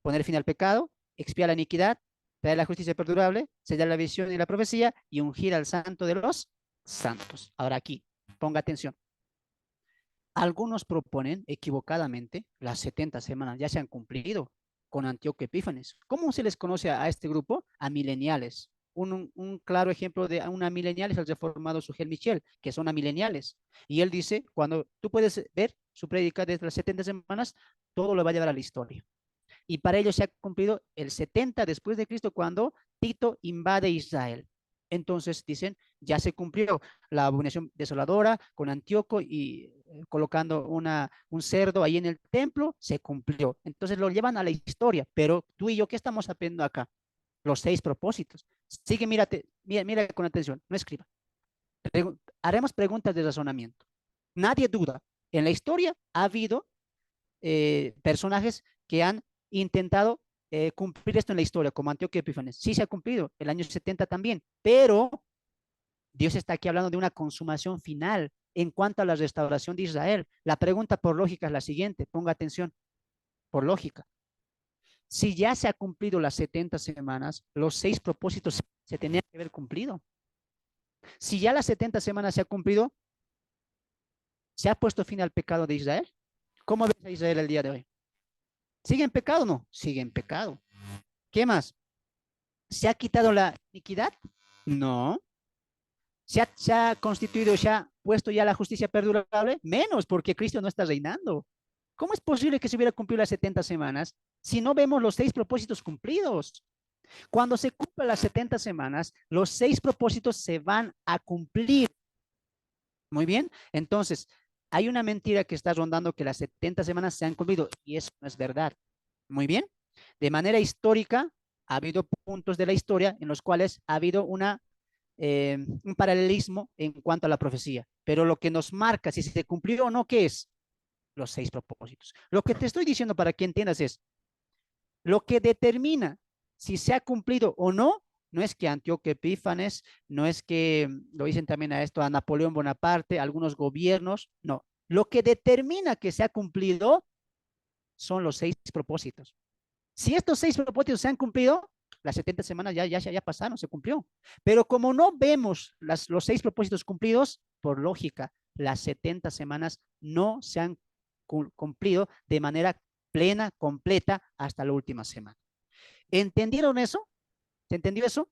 poner fin al pecado, expiar la iniquidad, traer la justicia perdurable, sellar la visión y la profecía y ungir al santo de los santos. Ahora aquí, ponga atención. Algunos proponen equivocadamente las 70 semanas ya se han cumplido con Antíoco Epífanes. ¿Cómo se les conoce a este grupo? A mileniales. Un claro ejemplo de una milenial es el reformado Sugel Michel, que son amileniales. Y él dice, cuando tú puedes ver su prédica desde las 70 semanas, todo lo va a llevar a la historia. Y para ello se ha cumplido el 70 después de Cristo cuando Tito invade Israel. Entonces dicen, ya se cumplió la abominación desoladora con Antíoco y colocando un cerdo ahí en el templo, se cumplió. Entonces lo llevan a la historia, pero tú y yo, ¿qué estamos aprendiendo acá? Los 6 propósitos. Sigue, mira con atención, no escriba. Haremos preguntas de razonamiento. Nadie duda. En la historia ha habido personajes que han intentado cumplir esto en la historia, como Antíoco Epífanes. Sí se ha cumplido, el año 70 también, pero Dios está aquí hablando de una consumación final en cuanto a la restauración de Israel. La pregunta por lógica es la siguiente, ponga atención, por lógica. Si ya se ha cumplido las 70 semanas, los 6 propósitos se tenían que haber cumplido. Si ya las 70 semanas se ha cumplido, ¿se ha puesto fin al pecado de Israel? ¿Cómo ves a Israel el día de hoy? ¿Sigue en pecado o no? Sigue en pecado. ¿Qué más? ¿Se ha quitado la iniquidad? No. ¿Se ha constituido, se ha puesto ya la justicia perdurable? Menos, porque Cristo no está reinando. ¿Cómo es posible que se hubiera cumplido las 70 semanas si no vemos los 6 propósitos cumplidos? Cuando se cumplan las 70 semanas, los 6 propósitos se van a cumplir. Muy bien. Entonces, hay una mentira que está rondando que las 70 semanas se han cumplido y eso no es verdad. Muy bien. De manera histórica, ha habido puntos de la historia en los cuales ha habido un paralelismo en cuanto a la profecía. Pero lo que nos marca si se cumplió o no, ¿qué es? Los 6 propósitos. Lo que te estoy diciendo para que entiendas es, lo que determina si se ha cumplido o no, no es que Antíoco Epífanes, no es que lo dicen también a esto a Napoleón Bonaparte, algunos gobiernos, no. Lo que determina que se ha cumplido son los 6 propósitos. Si estos 6 propósitos se han cumplido, las 70 semanas ya pasaron, se cumplió. Pero como no vemos los 6 propósitos cumplidos, por lógica, las 70 semanas no se han cumplido de manera plena, completa, hasta la última semana. ¿Entendieron eso? ¿Se entendió eso?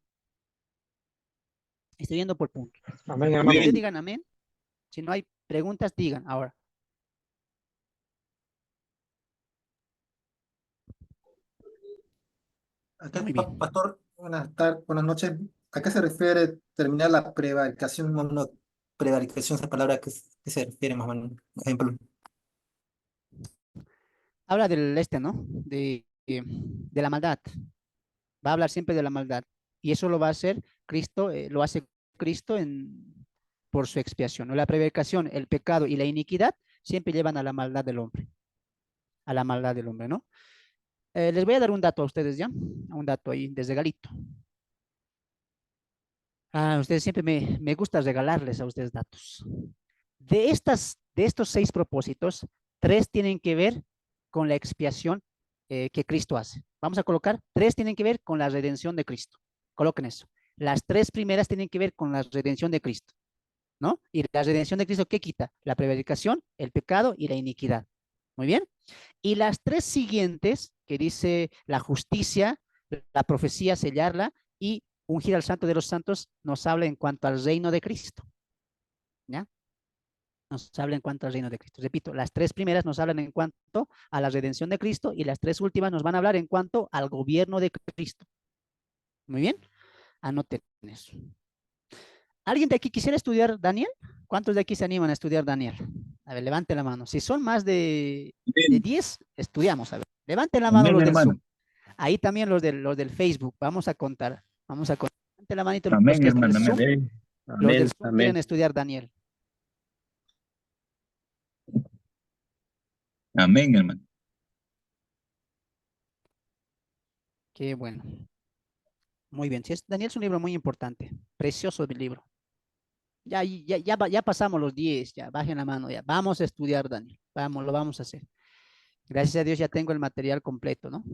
Estoy yendo por punto. Amén, hermano. Digan amén. Si no hay preguntas, digan ahora. Acá, Muy bien. pastor, buenas noches. ¿A qué se refiere terminar la prevaricación? No, prevaricación, esa palabra, ¿qué se refiere más o menos? Ejemplo. Habla del ¿no? De la maldad. Va a hablar siempre de la maldad. Y eso lo va a hacer Cristo, lo hace Cristo por su expiación. ¿No? La prevaricación, el pecado y la iniquidad siempre llevan a la maldad del hombre. A la maldad del hombre, ¿no? Les voy a dar un dato a ustedes ya. Un dato ahí desde Galito. Ustedes siempre me gusta regalarles a ustedes datos. De estos 6 propósitos, 3 tienen que ver con la expiación que Cristo hace. Vamos a colocar 3 tienen que ver con la redención de Cristo. Coloquen eso. Las 3 primeras tienen que ver con la redención de Cristo, ¿no? Y la redención de Cristo, ¿qué quita? La prevaricación, el pecado y la iniquidad. Muy bien. Y las 3 siguientes, que dice la justicia, la profecía, sellarla, y ungir al Santo de los Santos nos habla en cuanto al reino de Cristo. ¿Ya? Nos habla en cuanto al reino de Cristo. Repito, las tres primeras nos hablan en cuanto a la redención de Cristo y las tres últimas nos van a hablar en cuanto al gobierno de Cristo. Muy bien, anoten eso. ¿Alguien de aquí quisiera estudiar Daniel? ¿Cuántos de aquí se animan a estudiar Daniel? A ver, levante la mano. Si son más de 10, estudiamos. A ver, levanten la mano Amén, los del hermano. Zoom. Ahí también los del Facebook. Vamos a contar. Vamos a contar. Levanten la manito los Amén, que están en hermano. Zoom. Amén. Los del Amén, Zoom quieren amén. estudiar Daniel. Amén, hermano. Qué bueno. Muy bien. Sí, Daniel es un libro muy importante. Precioso el libro. Ya pasamos los 10. Ya bajen la mano. Ya. Vamos a estudiar Daniel. Vamos, lo vamos a hacer. Gracias a Dios ya tengo el material completo, ¿no?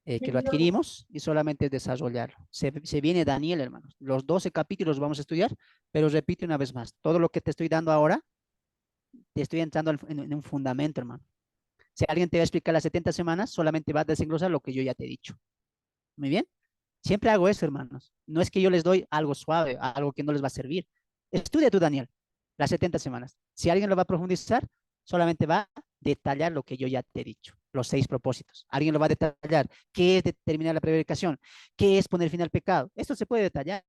Que lo adquirimos y solamente es desarrollarlo. Se viene Daniel, hermanos. Los 12 capítulos vamos a estudiar, pero repito una vez más, todo lo que te estoy dando ahora, te estoy entrando en un fundamento, hermano. Si alguien te va a explicar las 70 semanas, solamente va a desenglosar lo que yo ya te he dicho. Muy bien. Siempre hago eso, hermanos. No es que yo les doy algo suave, algo que no les va a servir. Estudia tú, Daniel, las 70 semanas. Si alguien lo va a profundizar, solamente va a detallar lo que yo ya te he dicho, los 6 propósitos. Alguien lo va a detallar. ¿Qué es determinar la prevaricación? ¿Qué es poner fin al pecado? Esto se puede detallar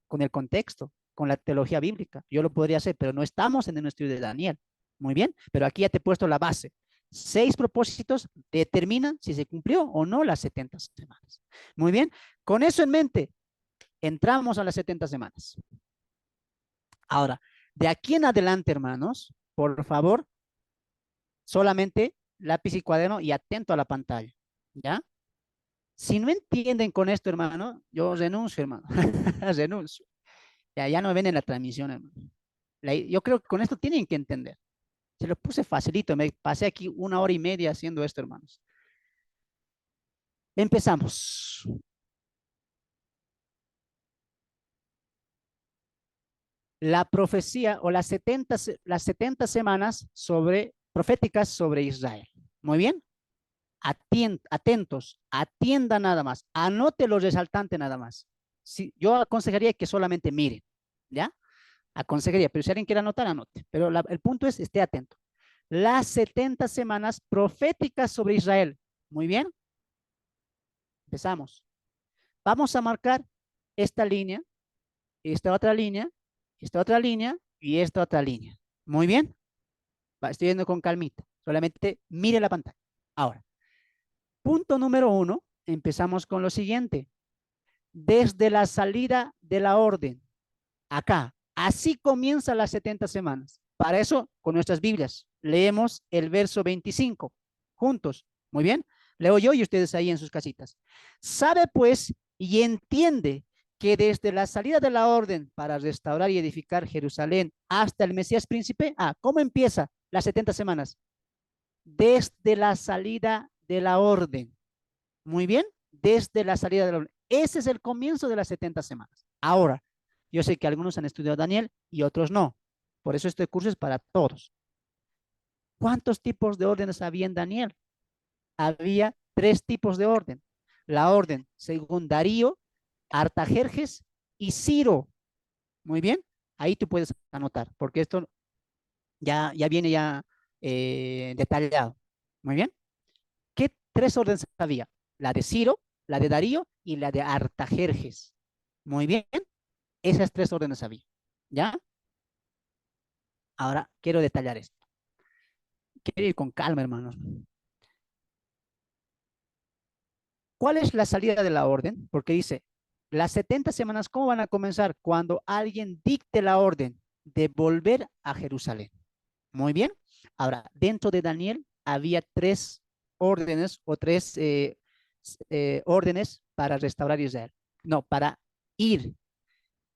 con el contexto, con la teología bíblica. Yo lo podría hacer, pero no estamos en el estudio de Daniel. Muy bien, pero aquí ya te he puesto la base. 6 propósitos determinan si se cumplió o no las 70 semanas. Muy bien, con eso en mente, entramos a las 70 semanas. Ahora, de aquí en adelante, hermanos, por favor, solamente lápiz y cuaderno y atento a la pantalla, ¿ya? Si no entienden con esto, hermano, yo renuncio, hermano, renuncio. Ya no ven en la transmisión, hermano. Yo creo que con esto tienen que entender. Se lo puse facilito, me pasé aquí 1 hora y media haciendo esto, hermanos. Empezamos. La profecía o las 70 semanas proféticas sobre Israel. Muy bien. Atentos, atienda nada más, anote lo resaltante nada más. Yo aconsejaría que solamente miren, ¿ya? Aconsejaría, pero si alguien quiere anotar, anote. Pero el punto es, esté atento. Las 70 semanas proféticas sobre Israel. Muy bien. Empezamos. Vamos a marcar esta línea, esta otra línea, esta otra línea y esta otra línea. Muy bien. Estoy yendo con calmita. Solamente mire la pantalla. Ahora. Punto número 1, empezamos con lo siguiente. Desde la salida de la orden, acá, así comienza las 70 semanas. Para eso, con nuestras Biblias, leemos el verso 25, juntos. Muy bien, leo yo y ustedes ahí en sus casitas. Sabe pues y entiende que desde la salida de la orden para restaurar y edificar Jerusalén hasta el Mesías príncipe, ¿cómo empieza las 70 semanas? Desde la salida de la orden. Muy bien, desde la salida de la orden. Ese es el comienzo de las 70 semanas. Ahora, yo sé que algunos han estudiado Daniel y otros no. Por eso este curso es para todos. ¿Cuántos tipos de órdenes había en Daniel? Había 3 tipos de orden. La orden según Darío, Artajerjes y Ciro. Muy bien, ahí tú puedes anotar, porque esto ya viene detallado. Muy bien. ¿Qué 3 órdenes había? La de Ciro, la de Darío y la de Artajerjes. Muy bien, esas 3 órdenes había. ¿Ya? Ahora quiero detallar esto. Quiero ir con calma, hermanos. ¿Cuál es la salida de la orden? Porque dice, las 70 semanas, ¿cómo van a comenzar? Cuando alguien dicte la orden de volver a Jerusalén. Muy bien. Ahora, dentro de Daniel había 3 órdenes o 3 órdenes para restaurar Israel. No, para ir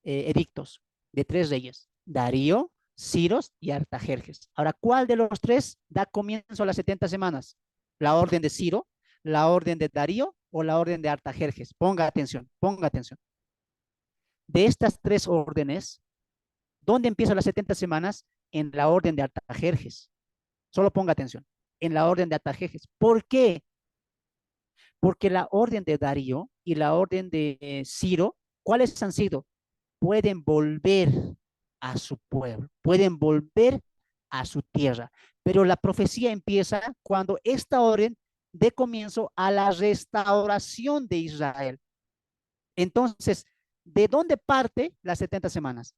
edictos de 3 reyes. Darío, Ciro y Artajerjes. Ahora, ¿cuál de los 3 da comienzo a las 70 semanas? ¿La orden de Ciro, la orden de Darío o la orden de Artajerjes? Ponga atención, ponga atención. De estas 3 órdenes, ¿dónde empiezan las 70 semanas? En la orden de Artajerjes. Solo ponga atención. En la orden de Artajerjes. ¿Por qué? Porque la orden de Darío y la orden de Ciro, ¿cuáles han sido? Pueden volver a su pueblo, pueden volver a su tierra. Pero la profecía empieza cuando esta orden dé comienzo a la restauración de Israel. Entonces, ¿de dónde parte las 70 semanas?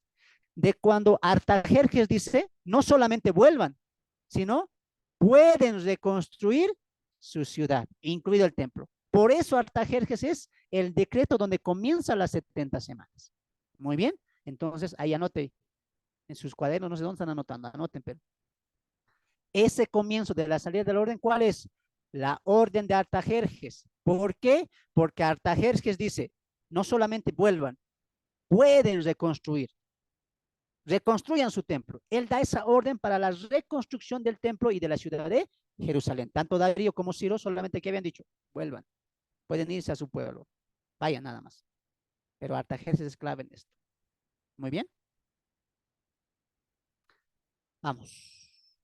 De cuando Artajerjes dice, no solamente vuelvan, sino pueden reconstruir su ciudad, incluido el templo. Por eso Artajerjes es el decreto donde comienzan las 70 semanas. Muy bien, entonces ahí anote en sus cuadernos, no sé dónde están anotando, anoten, pero ese comienzo de la salida del orden, ¿cuál es? La orden de Artajerjes. ¿Por qué? Porque Artajerjes dice, no solamente vuelvan, pueden reconstruir. Reconstruyan su templo. Él da esa orden para la reconstrucción del templo y de la ciudad de Jerusalén. Tanto Darío como Ciro solamente que habían dicho, vuelvan, pueden irse a su pueblo, vayan nada más. Pero Artajerjes es clave en esto. Muy bien. Vamos.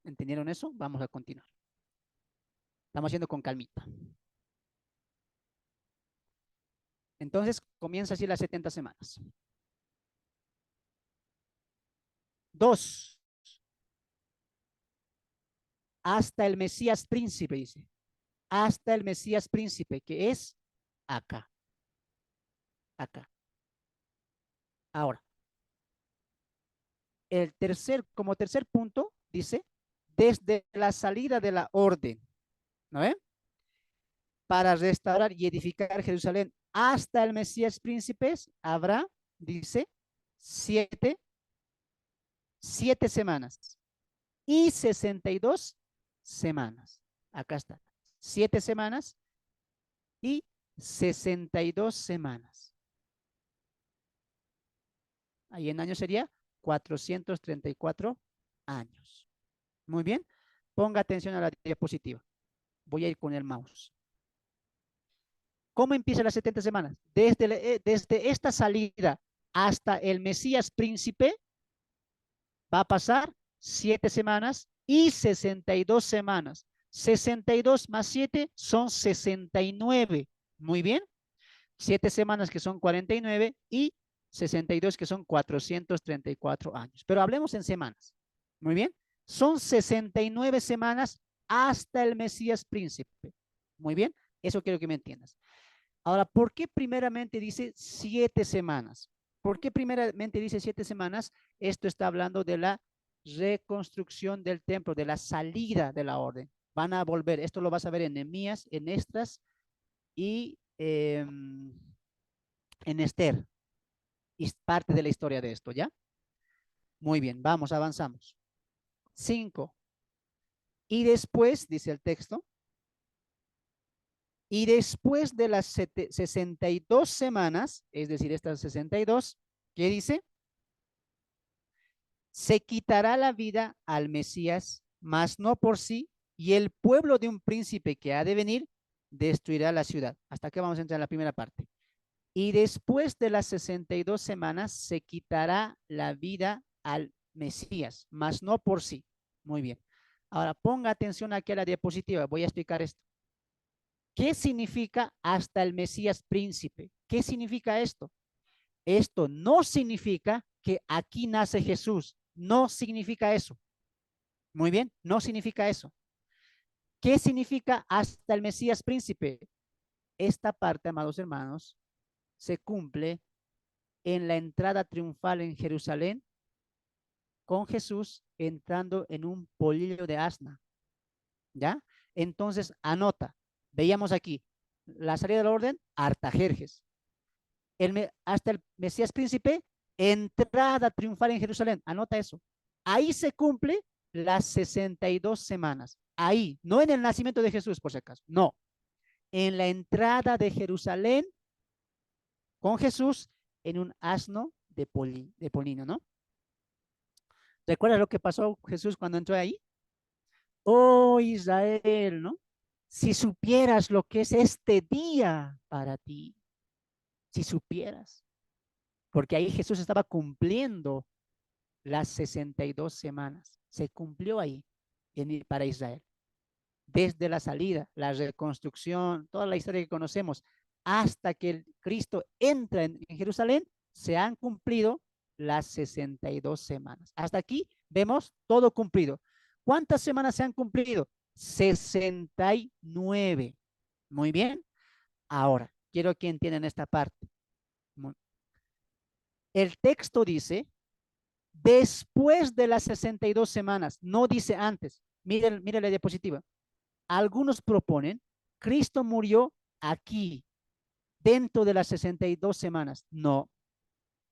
¿Entendieron eso? Vamos a continuar. Estamos haciendo con calmita. Entonces comienza así las 70 semanas. 2. Hasta el Mesías príncipe, dice. Hasta el Mesías príncipe, que es acá. Acá. Ahora, como tercer punto, dice, desde la salida de la orden, ¿no ve? Para restaurar y edificar Jerusalén hasta el Mesías príncipe, habrá, dice, 7 semanas y 62 semanas. Acá está. 7 semanas y 62 semanas. Ahí en años sería 434 años. Muy bien. Ponga atención a la diapositiva. Voy a ir con el mouse. ¿Cómo empiezan las 70 semanas? Desde esta salida hasta el Mesías príncipe va a pasar 7 semanas y 62 semanas. 62 más 7 son 69. Muy bien. 7 semanas que son 49 y 62 que son 434 años. Pero hablemos en semanas. Muy bien. Son 69 semanas hasta el Mesías príncipe. Muy bien. Eso quiero que me entiendas. Ahora, ¿por qué primeramente dice 7 semanas? ¿Por qué primeramente dice 7 semanas? Esto está hablando de la reconstrucción del templo, de la salida de la orden. Van a volver. Esto lo vas a ver en Nehemías, en Esdras y en Esther. Y parte de la historia de esto, ¿ya? Muy bien, vamos, avanzamos. 5. Y después, dice el texto, y después de las 62 semanas, es decir, estas 62, ¿qué dice? Se quitará la vida al Mesías, mas no por sí, y el pueblo de un príncipe que ha de venir destruirá la ciudad. Hasta aquí vamos a entrar en la primera parte. Y después de las 62 semanas se quitará la vida al Mesías, mas no por sí. Muy bien. Ahora ponga atención aquí a la diapositiva. Voy a explicar esto. ¿Qué significa hasta el Mesías príncipe? ¿Qué significa esto? Esto no significa que aquí nace Jesús. No significa eso. Muy bien, no significa eso. ¿Qué significa hasta el Mesías príncipe? Esta parte, amados hermanos, se cumple en la entrada triunfal en Jerusalén con Jesús entrando en un polillo de asna. ¿Ya? Entonces, anota. Veíamos aquí la salida del orden, Artajerjes. Hasta el Mesías príncipe, entrada triunfal en Jerusalén. Anota eso. Ahí se cumple las 62 semanas. Ahí, no en el nacimiento de Jesús, por si acaso. No. En la entrada de Jerusalén con Jesús en un asno de polino, ¿no? ¿Recuerdas lo que pasó Jesús cuando entró ahí? Oh, Israel, ¿no? Si supieras lo que es este día para ti, si supieras, porque ahí Jesús estaba cumpliendo las 62 semanas, se cumplió ahí para Israel. Desde la salida, la reconstrucción, toda la historia que conocemos, hasta que el Cristo entra en Jerusalén, se han cumplido las 62 semanas. Hasta aquí vemos todo cumplido. ¿Cuántas semanas se han cumplido? 69. Muy bien. Ahora, quiero que entiendan esta parte. El texto dice, después de las 62 semanas, no dice antes. Miren la diapositiva. Algunos proponen, Cristo murió aquí, dentro de las 62 semanas. No.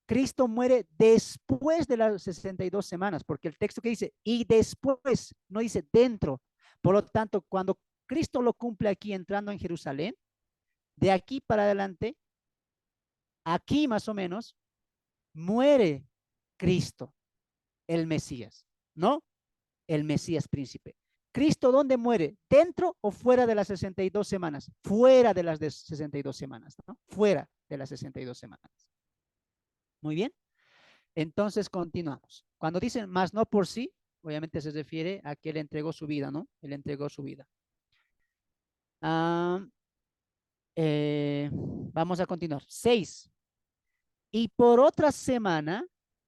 Cristo muere después de las 62 semanas, porque el texto que dice, y después, no dice dentro. Por lo tanto, cuando Cristo lo cumple aquí entrando en Jerusalén, de aquí para adelante, aquí más o menos, muere Cristo, el Mesías, ¿no? El Mesías príncipe. ¿Cristo dónde muere? ¿Dentro o fuera de las 62 semanas? Fuera de las 62 semanas, ¿no? Fuera de las 62 semanas. Muy bien. Entonces continuamos. Cuando dicen más no por sí, obviamente se refiere a que él entregó su vida, ¿no? Él entregó su vida. Vamos a continuar. 6. Y por otra semana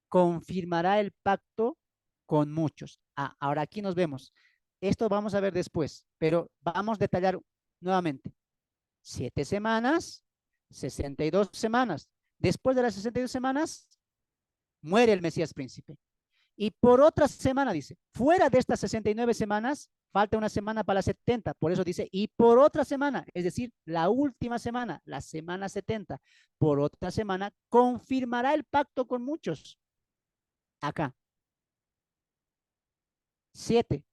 confirmará el pacto con muchos. Ahora aquí nos vemos. Esto vamos a ver después, pero vamos a detallar nuevamente. 7 semanas, 62 semanas. Después de las 62 semanas, muere el Mesías príncipe. Y por otra semana, dice, fuera de estas 69 semanas, falta una semana para las 70. Por eso dice, y por otra semana, es decir, la última semana, la semana 70, por otra semana, confirmará el pacto con muchos. Acá. 7.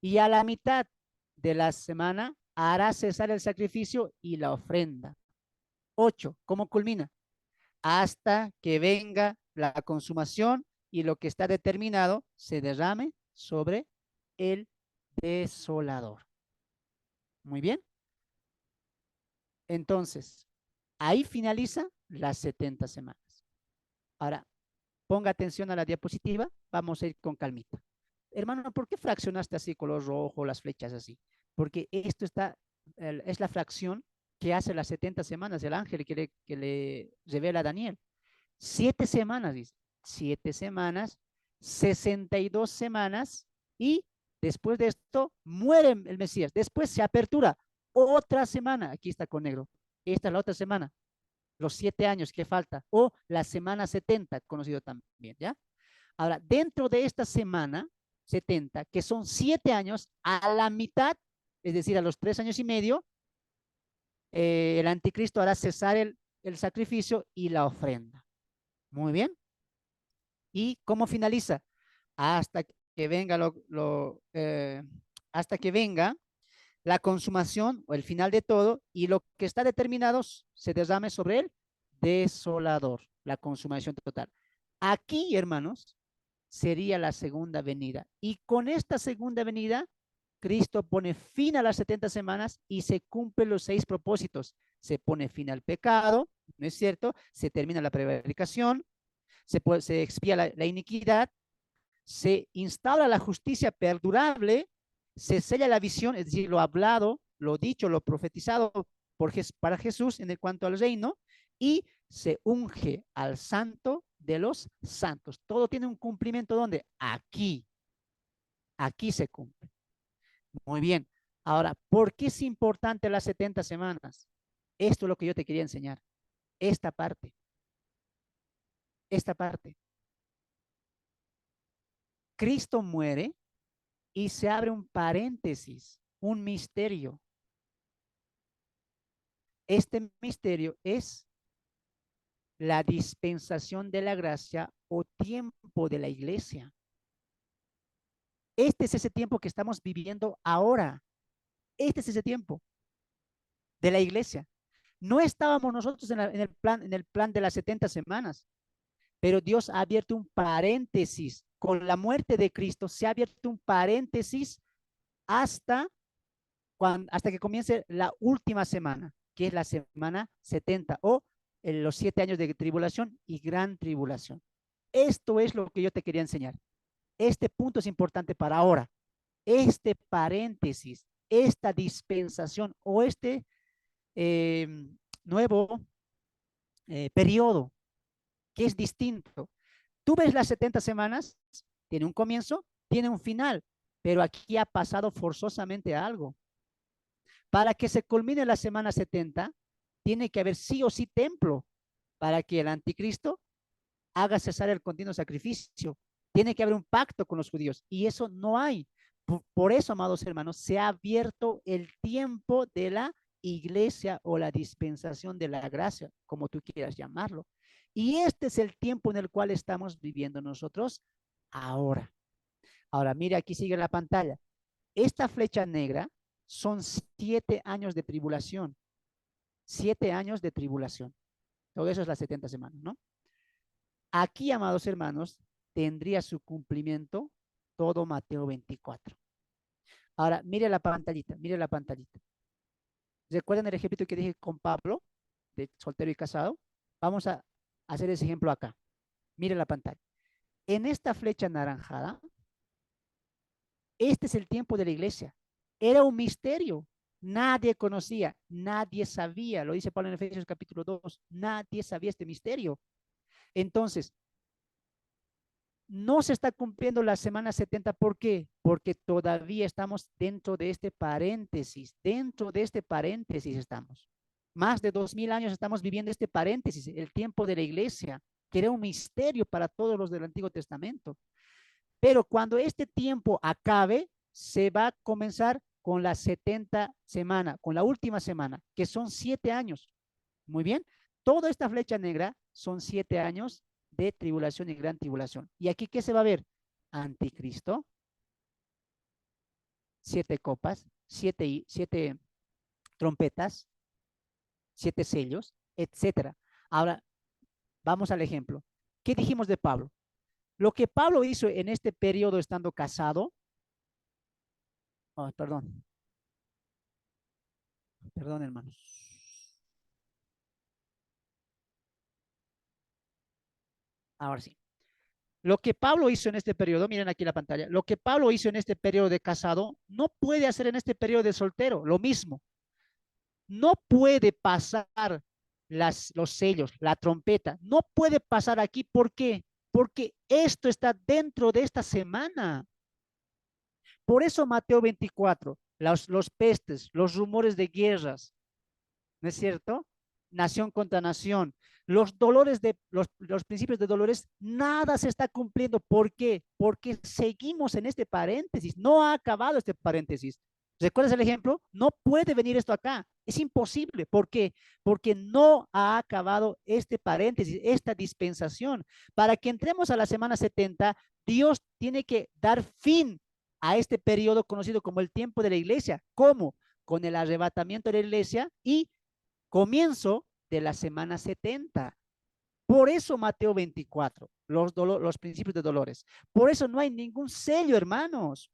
Y a la mitad de la semana hará cesar el sacrificio y la ofrenda. 8. ¿Cómo culmina? Hasta que venga la consumación y lo que está determinado se derrame sobre el desolador. Muy bien. Entonces, ahí finaliza las 70 semanas. Ahora, ponga atención a la diapositiva. Vamos a ir con calmita. Hermano, ¿por qué fraccionaste así, color rojo, las flechas así? Porque esto es la fracción que hace las 70 semanas, el ángel que le revela a Daniel. 7 semanas, dice. 7 semanas, 62 semanas y después de esto muere el Mesías. Después se apertura otra semana. Aquí está con negro. Esta es la otra semana. Los 7 años que falta. O la semana 70, conocido también, ¿ya? Ahora, dentro de esta semana 70, que son 7 años, a la mitad, es decir, a los 3 años y medio, el anticristo hará cesar el sacrificio y la ofrenda. Muy bien. ¿Y cómo finaliza? Hasta que venga hasta que venga la consumación o el final de todo y lo que está determinado se derrame sobre el desolador, la consumación total. Aquí, hermanos, sería la segunda venida. Y con esta segunda venida, Cristo pone fin a las 70 semanas y se cumplen los 6 propósitos. Se pone fin al pecado, ¿no es cierto? Se termina la prevaricación, se expía la iniquidad, se instaura la justicia perdurable, se sella la visión, es decir, lo hablado, lo dicho, lo profetizado para Jesús en cuanto al reino, y se unge al santo de los santos. Todo tiene un cumplimiento, ¿dónde? Aquí. Aquí se cumple. Muy bien. Ahora, ¿por qué es importante las 70 semanas? Esto es lo que yo te quería enseñar. Esta parte. Esta parte. Cristo muere y se abre un paréntesis, un misterio. Este misterio es la dispensación de la gracia o tiempo de la iglesia. Este es ese tiempo que estamos viviendo ahora. Este es ese tiempo de la iglesia. No estábamos nosotros en el plan de las 70 semanas, pero Dios ha abierto un paréntesis. Con la muerte de Cristo se ha abierto un paréntesis hasta que comience la última semana, que es la semana 70 o los 7 años de tribulación y gran tribulación. Esto es lo que yo te quería enseñar. Este punto es importante para ahora. Este paréntesis, esta dispensación o nuevo periodo que es distinto. Tú ves las 70 semanas, tiene un comienzo, tiene un final, pero aquí ha pasado forzosamente algo. Para que se culmine la semana 70, tiene que haber sí o sí templo para que el anticristo haga cesar el continuo sacrificio. Tiene que haber un pacto con los judíos y eso no hay. Por eso, amados hermanos, se ha abierto el tiempo de la iglesia o la dispensación de la gracia, como tú quieras llamarlo. Y este es el tiempo en el cual estamos viviendo nosotros ahora. Ahora, mire, aquí sigue la pantalla. Esta flecha negra son 7 años de tribulación. 7 años de tribulación. Todo eso es las 70 semanas, ¿no? Aquí, amados hermanos, tendría su cumplimiento todo Mateo 24. Ahora, mire la pantallita, mire la pantallita. ¿Recuerdan el ejemplo que dije con Pablo, de soltero y casado? Vamos a hacer ese ejemplo acá. Mire la pantalla. En esta flecha anaranjada, este es el tiempo de la iglesia. Era un misterio. Nadie conocía, nadie sabía. Lo dice Pablo en Efesios capítulo 2. Nadie sabía este misterio. Entonces, no se está cumpliendo la semana 70. ¿Por qué? Porque todavía estamos dentro de este paréntesis. Dentro de este paréntesis estamos. Más de 2000 años estamos viviendo este paréntesis, el tiempo de la iglesia, que era un misterio para todos los del Antiguo Testamento. Pero cuando este tiempo acabe, se va a comenzar con la 70 semana, con la última semana, que son 7 años. Muy bien. Toda esta flecha negra son 7 años de tribulación y gran tribulación. ¿Y aquí qué se va a ver? Anticristo, 7 copas, 7 trompetas, 7 sellos, etcétera. Ahora, vamos al ejemplo. ¿Qué dijimos de Pablo? Lo que Pablo hizo en este periodo estando casado, perdón, hermanos. Ahora sí. Lo que Pablo hizo en este periodo, miren aquí la pantalla, lo que Pablo hizo en este periodo de casado, no puede hacer en este periodo de soltero, lo mismo. No puede pasar los sellos, la trompeta, no puede pasar aquí. ¿Por qué? Porque esto está dentro de esta semana. Por eso Mateo 24, los pestes, los rumores de guerras, ¿no es cierto? Nación contra nación. Los dolores los principios de dolores, nada se está cumpliendo. ¿Por qué? Porque seguimos en este paréntesis. No ha acabado este paréntesis. ¿Recuerdas el ejemplo? No puede venir esto acá. Es imposible. ¿Por qué? Porque no ha acabado este paréntesis, esta dispensación. Para que entremos a la semana 70, Dios tiene que dar fin a este periodo conocido como el tiempo de la iglesia. ¿Cómo? Con el arrebatamiento de la iglesia y comienzo de la semana 70. Por eso Mateo 24, los principios de dolores. Por eso no hay ningún sello, hermanos.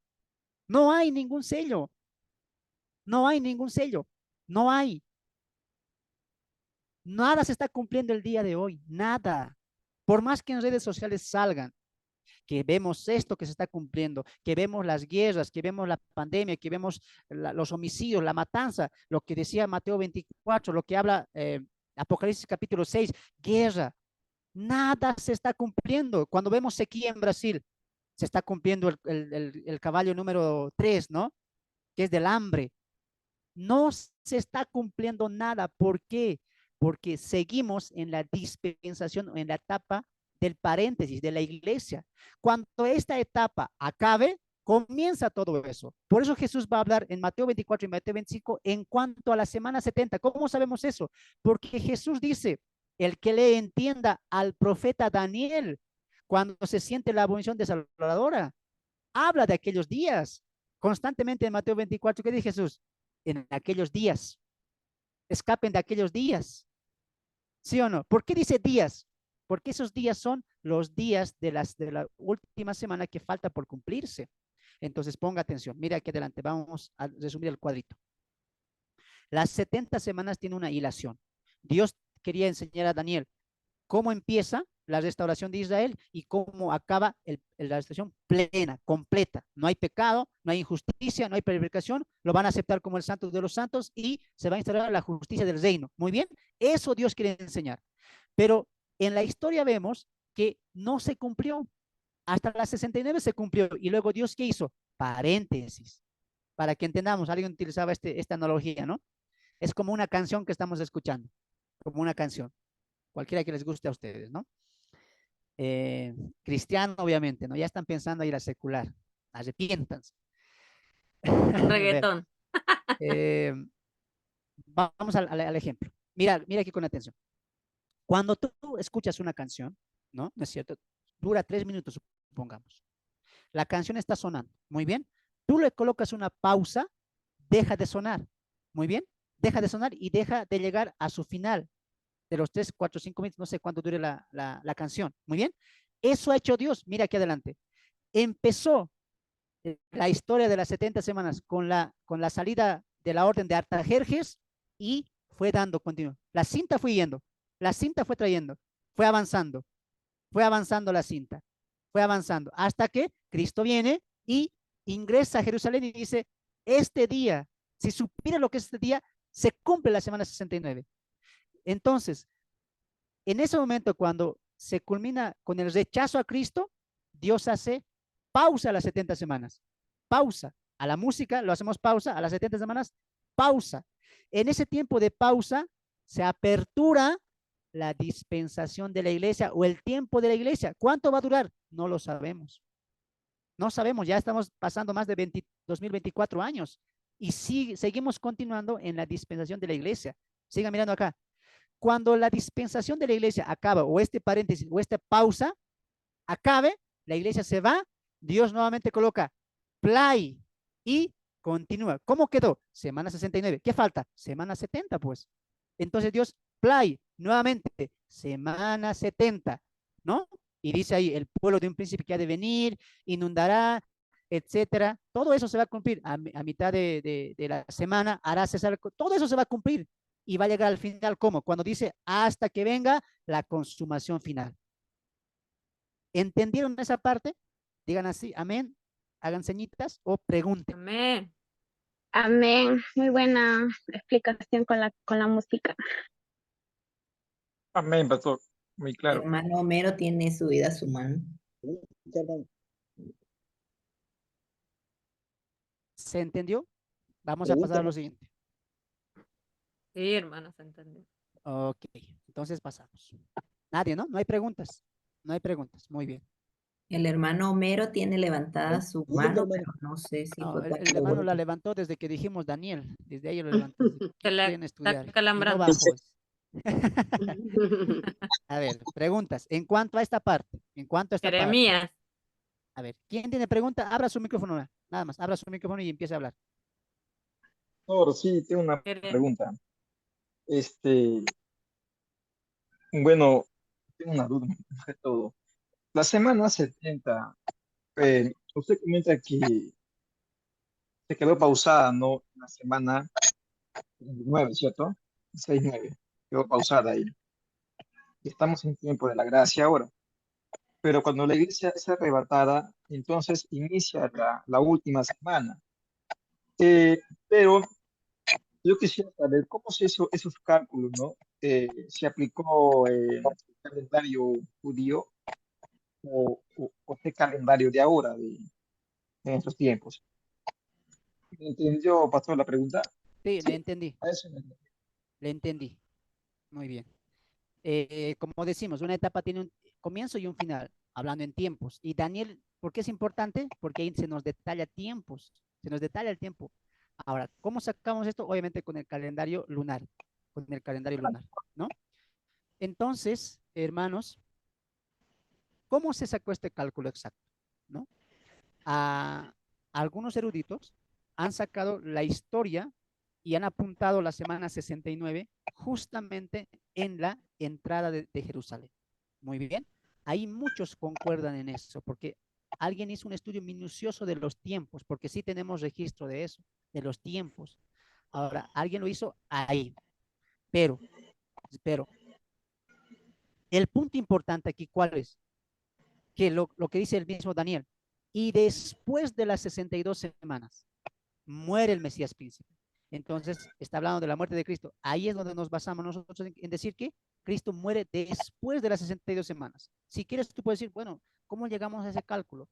No hay ningún sello. No hay ningún sello. No hay. Nada se está cumpliendo el día de hoy. Nada. Por más que en redes sociales salgan, que vemos esto que se está cumpliendo, que vemos las guerras, que vemos la pandemia, que vemos los homicidios, la matanza, lo que decía Mateo 24, lo que habla Apocalipsis capítulo 6, guerra. Nada se está cumpliendo. Cuando vemos sequía en Brasil, se está cumpliendo el caballo número 3, ¿no? Que es del hambre. No se está cumpliendo nada. ¿Por qué? Porque seguimos en la dispensación, en la etapa del paréntesis de la iglesia. Cuando esta etapa acabe, comienza todo eso. Por eso Jesús va a hablar en Mateo 24 y Mateo 25 en cuanto a la semana 70. ¿Cómo sabemos eso? Porque Jesús dice, el que le entienda al profeta Daniel, cuando se siente la abolición desoladora, habla de aquellos días. Constantemente en Mateo 24, ¿qué dice Jesús? En aquellos días. Escapen de aquellos días. ¿Sí o no? ¿Por qué dice días? Porque esos días son los días de la última semana que falta por cumplirse. Entonces ponga atención, mira aquí adelante, vamos a resumir el cuadrito. Las 70 semanas tienen una hilación. Dios quería enseñar a Daniel cómo empieza la restauración de Israel y cómo acaba la restauración plena, completa. No hay pecado, no hay injusticia, no hay prevaricación, lo van a aceptar como el santo de los santos y se va a instaurar la justicia del reino. Muy bien, eso Dios quiere enseñar. Pero en la historia vemos que no se cumplió. Hasta las 69 se cumplió y luego Dios, ¿qué hizo? Paréntesis, para que entendamos, alguien utilizaba esta analogía, ¿no? Es como una canción que estamos escuchando, como una canción, cualquiera que les guste a ustedes, ¿no? Cristiano, obviamente, ¿no? Ya están pensando a ir a secular, arrepiéntanse. A ver, Reggaetón. eh, vamos al ejemplo. Mira aquí con atención. Cuando tú escuchas una canción, ¿no? ¿No es cierto? Dura 3 minutos, supongamos. La canción está sonando, muy bien. Tú le colocas una pausa, deja de sonar, muy bien. Deja de sonar y deja de llegar a su final de los 3, 4, 5 minutos, no sé cuánto dure la canción, muy bien. Eso ha hecho Dios, mira aquí adelante. Empezó la historia de las 70 semanas con la salida de la orden de Artajerjes y fue dando continuo. La cinta fue yendo, la cinta fue trayendo, fue avanzando la cinta, fue avanzando, hasta que Cristo viene y ingresa a Jerusalén y dice, este día, si supiera lo que es este día, se cumple la semana 69. Entonces, en ese momento, cuando se culmina con el rechazo a Cristo, Dios hace pausa a las 70 semanas. Pausa. A la música lo hacemos pausa, a las 70 semanas, pausa. En ese tiempo de pausa se apertura la dispensación de la iglesia o el tiempo de la iglesia. ¿Cuánto va a durar? No lo sabemos. No sabemos, ya estamos pasando más de 2024 años y seguimos continuando en la dispensación de la iglesia. Sigan mirando acá. Cuando la dispensación de la iglesia acaba, o este paréntesis, o esta pausa, acabe, la iglesia se va, Dios nuevamente coloca play y continúa. ¿Cómo quedó? Semana 69. ¿Qué falta? Semana 70, pues. Entonces Dios, play, nuevamente, semana 70, ¿no? Y dice ahí, el pueblo de un príncipe que ha de venir, inundará, etcétera. Todo eso se va a cumplir a mitad de la semana, hará cesar, todo eso se va a cumplir y va a llegar al final, ¿cómo? Cuando dice, hasta que venga la consumación final. ¿Entendieron esa parte? Digan así, amén, hagan señitas o pregunten. Amén. Amén. Muy buena explicación con la música. Amén, pastor. Muy claro. Hermano Homero tiene subida su mano. ¿Se entendió? Vamos a pasar a lo siguiente. Sí, hermano, se entendió. Ok, entonces pasamos. Nadie, ¿no? No hay preguntas. No hay preguntas. Muy bien. El hermano Homero tiene levantada su mano, pero no sé si No, fue por el hermano la pregunta. levantó desde que dijimos Daniel. Desde ahí lo levantó. Desde que Se la quieren está estudiar. Y no calambrando. bajó. A ver, preguntas. En cuanto a esta parte. En cuanto a esta parte. Jeremías. A ver, ¿quién tiene pregunta? Abra su micrófono. Nada más, abra su micrófono y empiece a hablar. Ahora sí, tengo una Jeremías. pregunta. Bueno, tengo una duda más que todo. La semana 70, usted comenta que se quedó pausada, ¿no? La semana 9, ¿cierto? 6-9. Quedó pausada ahí. Estamos en tiempo de la gracia ahora. Pero cuando la iglesia es arrebatada, entonces inicia la última semana. Eh, pero yo quisiera saber cómo se hizo esos cálculos, ¿no? ¿Se aplicó el calendario judío o este calendario de ahora, en estos tiempos? ¿Entendió, pastor, la pregunta? Sí, le Sí, entendí. a eso me... Le entendí. Muy bien. Como decimos, una etapa tiene un comienzo y un final, hablando en tiempos. Y Daniel, ¿por qué es importante? Porque ahí se nos detalla tiempos, se nos detalla el tiempo. Ahora, ¿cómo sacamos esto? Obviamente con el calendario lunar, ¿no? Entonces, hermanos, ¿cómo se sacó este cálculo exacto? ¿No? Algunos eruditos han sacado la historia y han apuntado la semana 69 justamente en la entrada de Jerusalén. Muy bien. Ahí muchos concuerdan en eso, porque alguien hizo un estudio minucioso de los tiempos, porque sí tenemos registro de eso, de los tiempos. Ahora, alguien lo hizo ahí, pero El punto importante aquí, ¿cuál es? Que lo que dice el mismo Daniel, y después de las 62 semanas, muere el Mesías príncipe. Entonces, está hablando de la muerte de Cristo. Ahí es donde nos basamos nosotros en decir que Cristo muere después de las 62 semanas. Si quieres, tú puedes decir, bueno, ¿cómo llegamos a ese cálculo?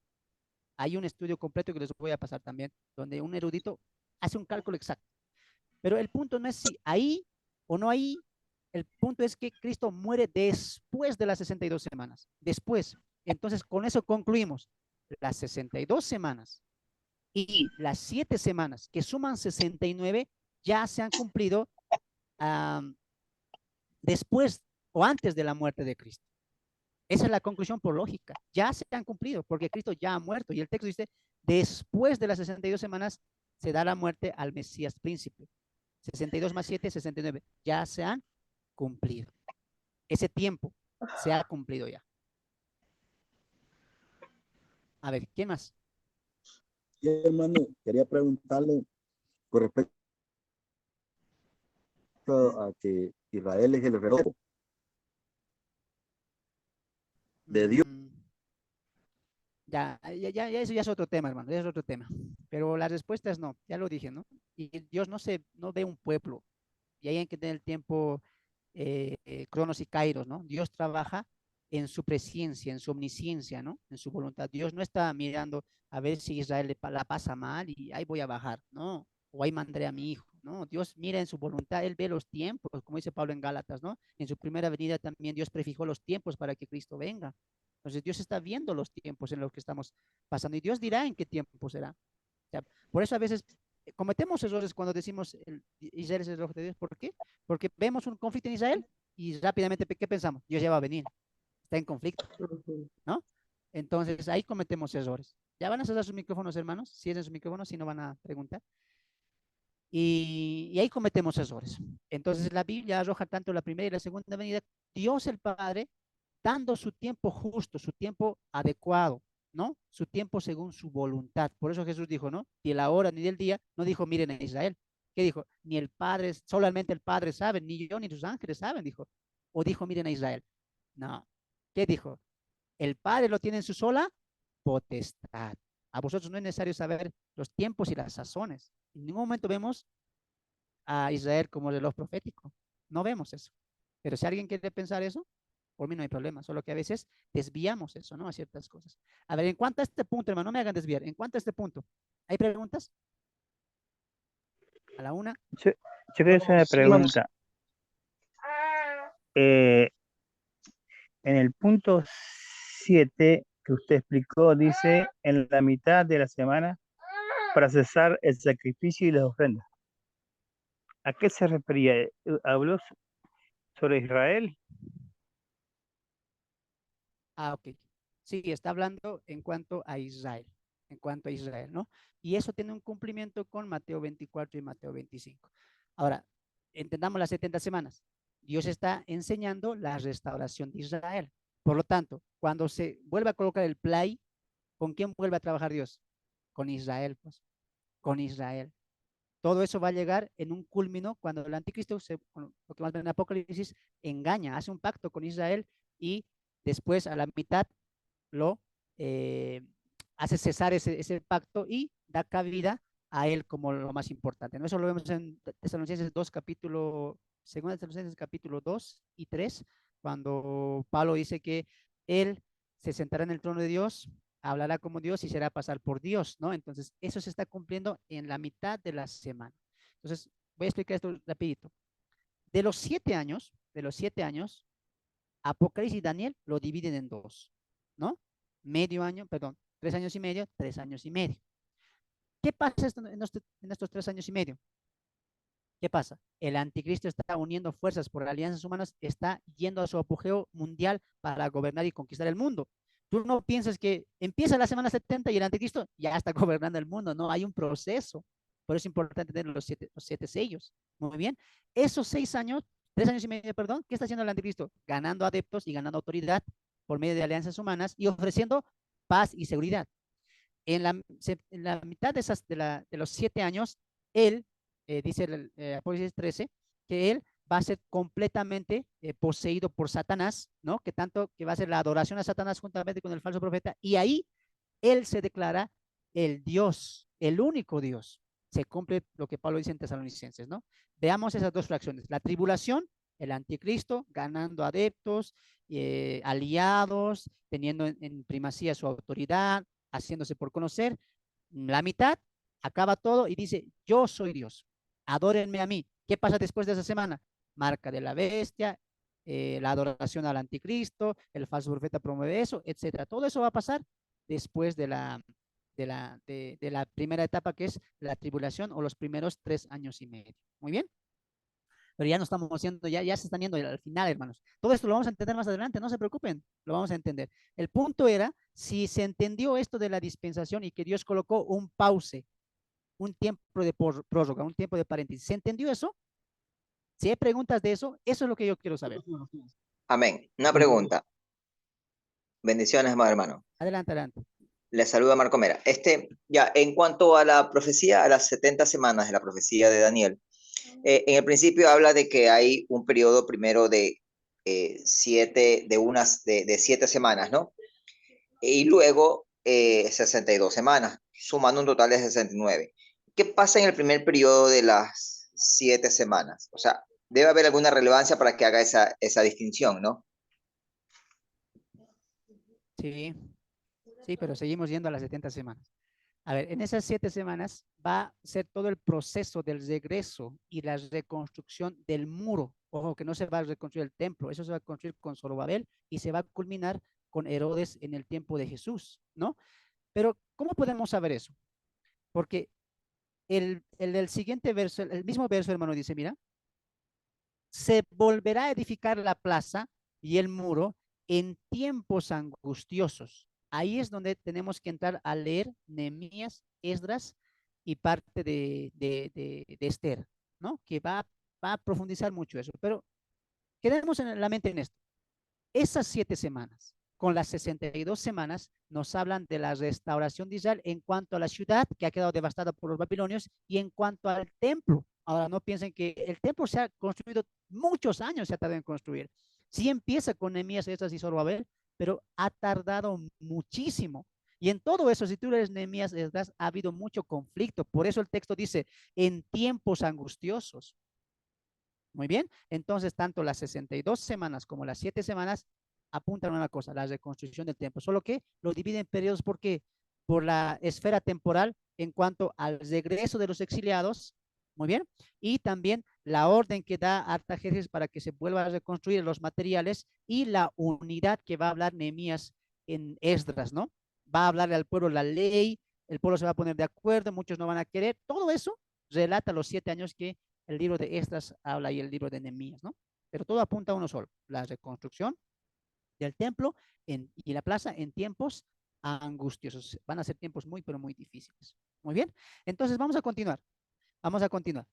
Hay un estudio completo que les voy a pasar también, donde un erudito hace un cálculo exacto. Pero el punto no es si ahí o no ahí, el punto es que Cristo muere después de las 62 semanas. Después. Entonces, con eso concluimos. Las 62 semanas y las 7 semanas, que suman 69, ya se han cumplido después o antes de la muerte de Cristo. Esa es la conclusión por lógica. Ya se han cumplido porque Cristo ya ha muerto. Y el texto dice, después de las 62 semanas se da la muerte al Mesías príncipe. 62 más 7, 69. Ya se han cumplido. Ese tiempo se ha cumplido ya. A ver, ¿quién más? Sí, hermano, quería preguntarle con respecto a que Israel es el reloj de Dios. Ya, eso ya es otro tema, hermano, ya es otro tema. Pero las respuestas no, ya lo dije, ¿no? Y Dios no ve un pueblo. Y ahí hay que tener el tiempo, cronos y kairos, ¿no? Dios trabaja en su presencia, en su omnisciencia, ¿no? En su voluntad. Dios no está mirando a ver si Israel la pasa mal y ahí voy a bajar, ¿no? O ahí mandaré a mi hijo, ¿no? Dios mira en su voluntad, Él ve los tiempos, como dice Pablo en Gálatas, ¿no? En su primera venida también Dios prefijó los tiempos para que Cristo venga. Entonces Dios está viendo los tiempos en los que estamos pasando y Dios dirá en qué tiempo será. O sea, por eso a veces cometemos errores cuando decimos Israel es el reloj de Dios. ¿Por qué? Porque vemos un conflicto en Israel y rápidamente, ¿qué pensamos? Dios ya va a venir, está en conflicto, ¿no? Entonces ahí cometemos errores. ¿Ya van a cerrar sus micrófonos, hermanos? Cierren sus micrófonos, si no van a preguntar. Y ahí cometemos errores. Entonces la Biblia arroja tanto la primera y la segunda venida, Dios el Padre, dando su tiempo justo, su tiempo adecuado, ¿no? Su tiempo según su voluntad. Por eso Jesús dijo, ¿no? Ni la hora ni del día, no dijo, miren a Israel. ¿Qué dijo? Ni el Padre, solamente el Padre sabe, ni yo ni sus ángeles saben, dijo. O dijo, miren a Israel. No. ¿Qué dijo? El Padre lo tiene en su sola potestad. A vosotros no es necesario saber los tiempos y las sazones. En ningún momento vemos a Israel como reloj profético. No vemos eso. Pero si alguien quiere pensar eso, por mí no hay problema, solo que a veces desviamos eso, ¿no? A ciertas cosas. A ver, en cuanto a este punto, hermano, no me hagan desviar. En cuanto a este punto, ¿hay preguntas? A la una. Yo quería hacer una pregunta. En el punto 7 que usted explicó, dice, en la mitad de la semana para cesar el sacrificio y las ofrendas. ¿A qué se refería? ¿Habló sobre Israel? Ok. Sí, está hablando en cuanto a Israel, ¿no? Y eso tiene un cumplimiento con Mateo 24 y Mateo 25. Ahora, entendamos las 70 semanas. Dios está enseñando la restauración de Israel. Por lo tanto, cuando se vuelve a colocar el play, ¿con quién vuelve a trabajar Dios? Con Israel, pues, con Israel. Todo eso va a llegar en un culmino cuando el anticristo, lo que más ven en Apocalipsis, engaña, hace un pacto con Israel y después a la mitad lo hace cesar ese pacto y da cabida a él como lo más importante, ¿no? Eso lo vemos en Tesalonicenses 2, capítulo, 2 Tesalonicenses capítulo 2 y 3, cuando Pablo dice que él se sentará en el trono de Dios, hablará como Dios y será pasar por Dios, ¿no? Entonces, eso se está cumpliendo en la mitad de la semana. Entonces, voy a explicar esto rapidito. De los 7 años, Apocalipsis y Daniel lo dividen en dos, ¿no? Medio año, perdón, 3 años y medio, 3 años y medio. ¿Qué pasa en estos 3 años y medio? ¿Qué pasa? El anticristo está uniendo fuerzas por alianzas humanas, está yendo a su apogeo mundial para gobernar y conquistar el mundo. Tú no piensas que empieza la semana 70 y el anticristo ya está gobernando el mundo, no, hay un proceso. Por eso es importante tener los siete sellos. Muy bien. Esos 6 años, 3 años y medio, perdón, ¿qué está haciendo el anticristo? Ganando adeptos y ganando autoridad por medio de alianzas humanas y ofreciendo paz y seguridad. En la mitad de los 7 años, él, dice el Apocalipsis 13, que él va a ser completamente poseído por Satanás, ¿no? Que tanto que va a ser la adoración a Satanás juntamente con el falso profeta, y ahí él se declara el Dios, el único Dios. Se cumple lo que Pablo dice en Tesalonicenses, ¿no? Veamos esas dos fracciones. La tribulación, el anticristo, ganando adeptos, aliados, teniendo en primacía su autoridad, haciéndose por conocer. La mitad, acaba todo y dice, yo soy Dios, adórenme a mí. ¿Qué pasa después de esa semana? Marca de la bestia, la adoración al anticristo, el falso profeta promueve eso, etcétera. Todo eso va a pasar después de la primera etapa, que es la tribulación, o los primeros 3 años y medio. Muy bien. Pero ya no estamos haciendo, ya se están yendo al final, hermanos. Todo esto lo vamos a entender más adelante, no se preocupen, lo vamos a entender. El punto era, si se entendió esto de la dispensación y que Dios colocó un pause, un tiempo de prórroga, un tiempo de paréntesis, ¿se entendió eso? Si hay preguntas de eso, eso es lo que yo quiero saber. Amén. Una pregunta. Bendiciones, amado hermano. Adelante, adelante. Le saluda Marco Mera. Ya, en cuanto a la profecía, a las 70 semanas de la profecía de Daniel, en el principio habla de que hay un periodo primero de 7 semanas, ¿no? Y luego 62 semanas, sumando un total de 69. ¿Qué pasa en el primer periodo de las 7 semanas? O sea, debe haber alguna relevancia para que haga esa distinción, ¿no? Sí, sí, pero seguimos yendo a las 70 semanas. A ver, en esas 7 semanas va a ser todo el proceso del regreso y la reconstrucción del muro. Ojo, que no se va a reconstruir el templo, eso se va a construir con Zorobabel y se va a culminar con Herodes en el tiempo de Jesús, ¿no? Pero, ¿cómo podemos saber eso? Porque el siguiente verso, el mismo verso, hermano, dice, mira, se volverá a edificar la plaza y el muro en tiempos angustiosos. Ahí es donde tenemos que entrar a leer Nehemías, Esdras y parte de Esther, ¿no? Que va a profundizar mucho eso. Pero quedemos en la mente en esto. Esas 7 semanas, con las 62 semanas, nos hablan de la restauración de Israel en cuanto a la ciudad que ha quedado devastada por los babilonios y en cuanto al templo. Ahora, no piensen que el templo se ha construido muchos años, se ha tardado en construir. Sí empieza con Nehemías, Esdras y Zorobabel, pero ha tardado muchísimo. Y en todo eso, si tú lees Nehemías, Esdras, ha habido mucho conflicto. Por eso el texto dice, en tiempos angustiosos. Muy bien, entonces tanto las 62 semanas como las 7 semanas apuntan a una cosa, la reconstrucción del templo, solo que lo dividen en periodos. ¿Por qué? Por la esfera temporal en cuanto al regreso de los exiliados, muy bien, y también la orden que da Artajerjes para que se vuelva a reconstruir los materiales y la unidad que va a hablar Nehemías en Esdras, ¿no? Va a hablarle al pueblo la ley, el pueblo se va a poner de acuerdo, muchos no van a querer, todo eso relata los 7 años que el libro de Esdras habla y el libro de Nehemías, ¿no? Pero todo apunta a uno solo, la reconstrucción del templo y la plaza en tiempos angustiosos. Van a ser tiempos muy, pero muy difíciles. Muy bien, entonces vamos a continuar. Vamos a continuar.